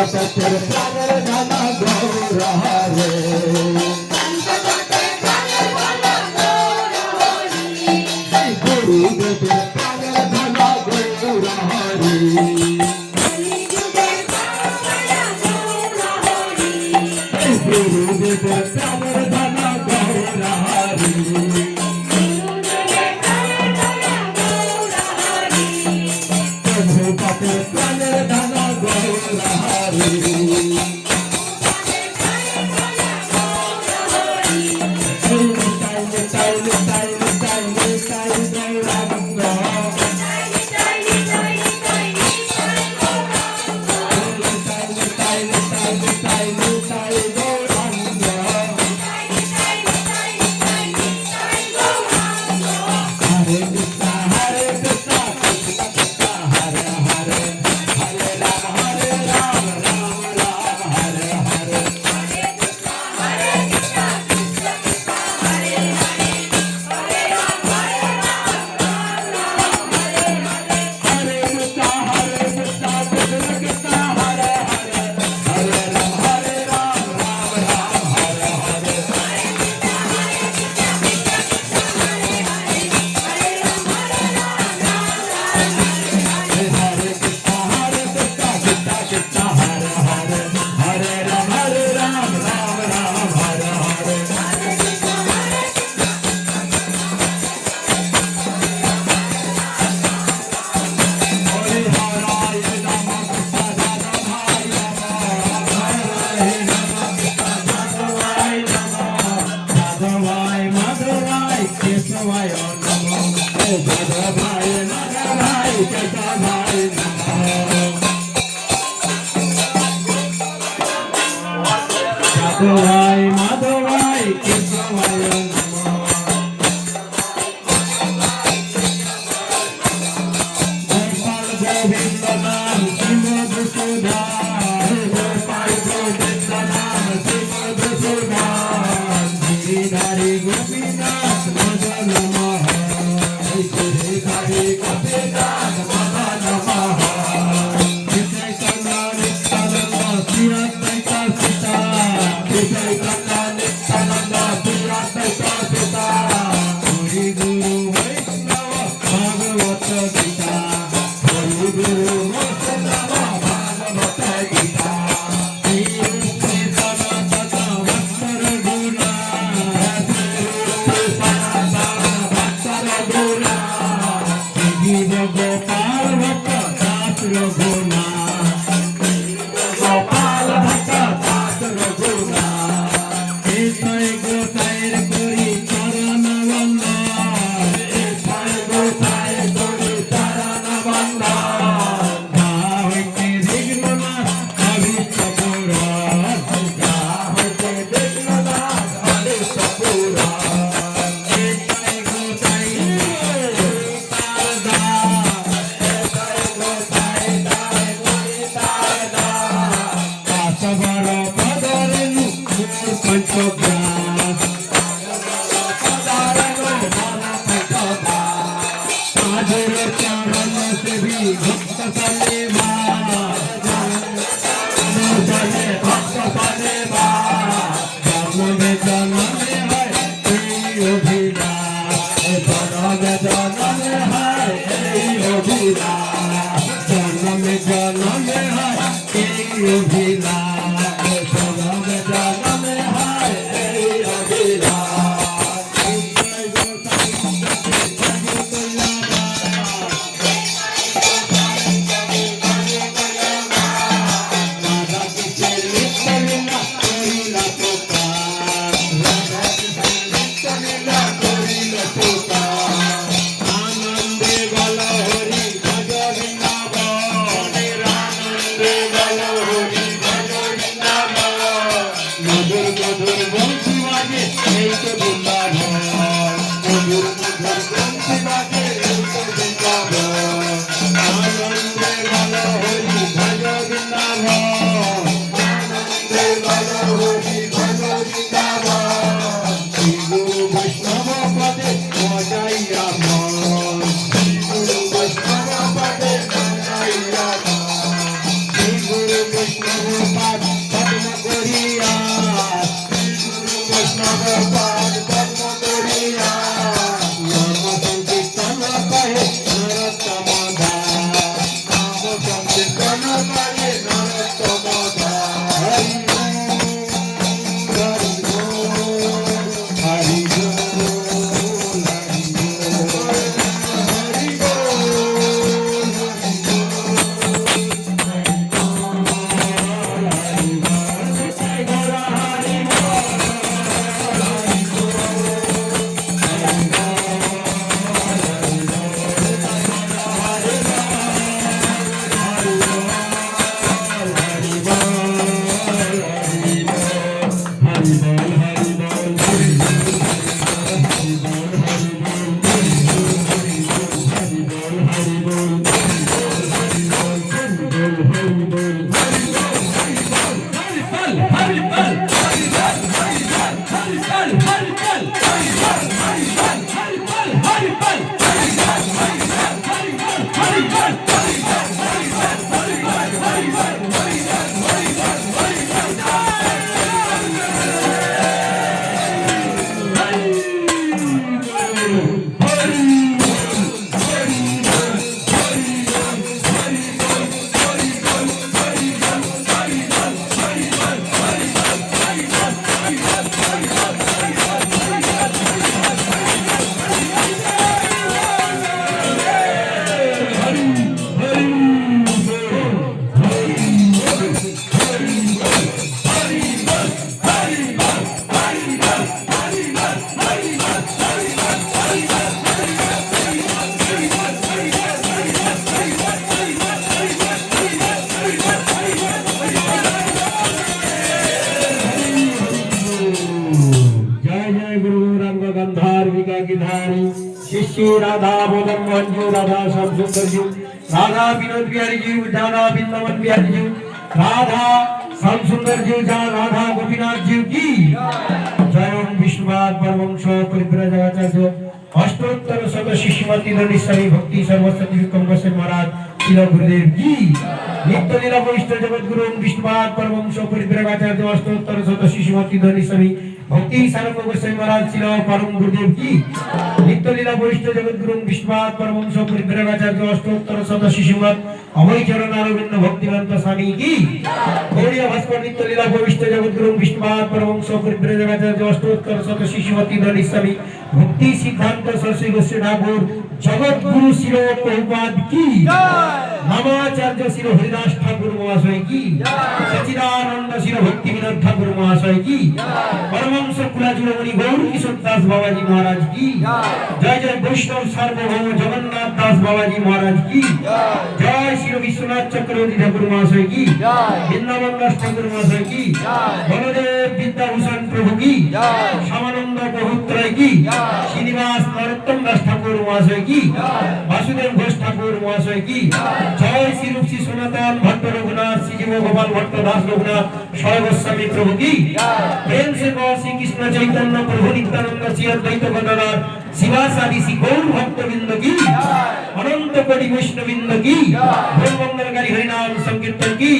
পঞ্চতত্ত্বের প্রাণের নানা গৌর হরে গুরুদেবের প্রাণের নানা গৌর হরে গুরুদেবের প্রাণের নানা গৌর হরে প্রভুপাতের প্রাণের নানা গৌর হরে Madhavai, Madhavai, Keshavaya Namah. Gopal Govinda Nam, Srimad Sudha. Gopal Govinda Nam, Srimad Sudha. Giridhari Gopinath, Madha Namah. Giridhari Gopinath, Madha Namah. Jai Kanna Nityananda, Sri Advaita Sita. Jai Kanna Nityananda, Sri Advaita Sita. Hari Guru Vaishnava, Bhagavata Gita. Hari Guru Vaishnava, Bhagavata Gita. Shri Rupi Sanatana Bhattara Guna. Shri Rupi Sanatana Bhattara Guna. Jiva Gopal Bhatta Das Raghuna. Gopal Bhatta Das Raghuna. Etai Gosair Kori Charana Vanda. Etai Gosair Kori Charana Vanda. Bhavite Dignanath Avita Pura. Bhavite Dignanath Avita Pura. Etai Gosair Kori Charana. Etai Gosair Kori Charana. Kasavara Padarenu Panchogras. Padarenu Panchogras. Ajara Charana se bhi bhakta saleva. Jane bhakta saleva. Janme janme hai ei obhila. Janme janme hai ei obhila. Janme janme hai ei obhila. Janme janme hai ei obhila. Anande Bala Hari Bhaja जी राधा मदन मोहन जी राधा श्याम सुंदर जी राधा विनोद बिहारी जी राधा वृंदावन बिहारी जी राधा श्याम सुंदर जी राधा गोपीनाथ जी की जय ओम विष्णुपाद परमहंस परिव्राजकाचार्य अष्टोत्तर शत शिष्यमती धनी स्वामी भक्ति सर्वसती विक्रम गोस्वामी महाराज श्री गुरुदेव की नित्य लीला वरिष्ठ जगत गुरु विष्णुपाद परमहंस परिव्राजकाचार्य अष्टोत्तर शत शिष्यमती धनी स्वामी भक्ति सारंग गोस्वामी महाराज श्री परम गुरुदेव की नित्य लीला वरिष्ठ जगत गुरु विष्णुपाद परमहंस परिव्राजकाचार्य अष्टोत्तर शत शिष्यमत अभय चरण अरविंद भक्तिवेदांत स्वामी की गौड़ीय भास्कर नित्य लीला वरिष्ठ जगत गुरु विष्णुपाद परमहंस परिव्राजकाचार्य अष्टोत्तर शत शिष्यमती धनी स्वामी भक्ति सिद्धांत सरस्वती गोस्वामी ठाकुर जगत गुरु श्री प्रभुपाद की नामाचार्य श्री हरिदास ठाकुर महाशय की सच्चिदानंद श्री भक्ति विनोद ठाकुर महाशय की परमहंस कुलाचूड़मणि गौर किशोर दास बाबाजी महाराज की जय जय वैष्णव सार्वभौम जगन्नाथ दास बाबाजी महाराज की जय श्री विश्वनाथ चक्रवर्ती ठाकुर महाशय की वृंदावन दास ठाकुर महाशय की बलदेव विद्याभूषण प्रभु की श्यामानंद बहुत्र की श्रीनिवास नरोत्तम दास ठाकुर महाशय की वासुदेव घोष ठाकुर महाशय की जय श्री रूप श्री सनातन भट्ट रघुनाथ श्री जीव गोपाल भट्ट दास रघुनाथ स्वामी गोस्वामी प्रभु की प्रेम से कहो श्री कृष्ण चैतन्य प्रभु नित्यानंद श्री अद्वैत गदाधर शिवासादि श्री गौर भक्त वृंद की अनंत कोटि वैष्णव वृंद की बोल मंगलकारी हरि नाम संकीर्तन की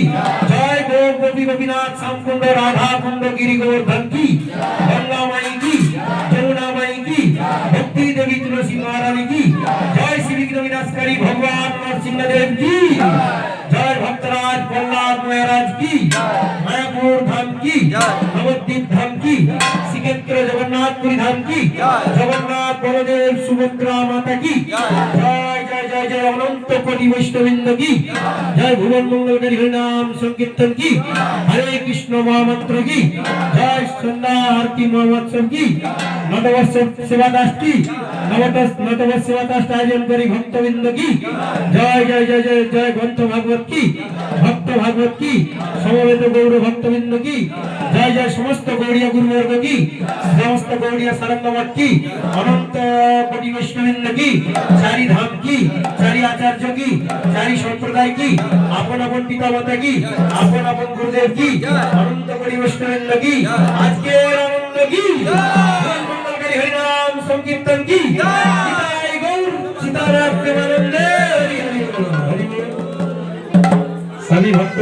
जय गो गोपी गोपीनाथ श्याम कुंड राधा कुंड गिरि गोवर्धन की गंगा माई की जमुना माई की भक्ति देवी तुलसी महारानी की जय श्री विघ्न विनाशकारी भगवान नरसिंह देव की जय भक्तराज प्रहलाद महाराज की मायापुर धाम की नवद्वीप धाम की श्रीक्षेत्र जगन्नाथपुरी धाम की जगन्नाथ बलदेव सुभद्रा माता की जय जय जय जय अनंत कोटि वैष्णववृंद की जय भुवन मंगलकारी हरि नाम संकीर्तन की हरे कृष्ण महामंत्र की जय संध्या आरती महोत्सव की नटवत्सव सेवादास की नटवत्सव सेवादास आयोजन करी भक्तवृंद की जय जय जय जय जय ग्रंथ भागवत की भक्त भागवत की समवेत गौर भक्तवृंद की जय जय समस्त गौड़िया गुरुवर्ग की समस्त गौड़िया सारंगमठ की अनंत कोटि वैष्णववृंद की चारि धाम की चारि आचार्य की चारि संप्रदाय की आपन आपन पिता माता की आपन आपन गुरुदेव की अनंत कोटि वैष्णववृंद की आज के आनंद की मंगलकारी हरि नाम संकीर्तन की जय गौर सीताराम प्रेमानंद हरि हरि बोल। सभी भक्तों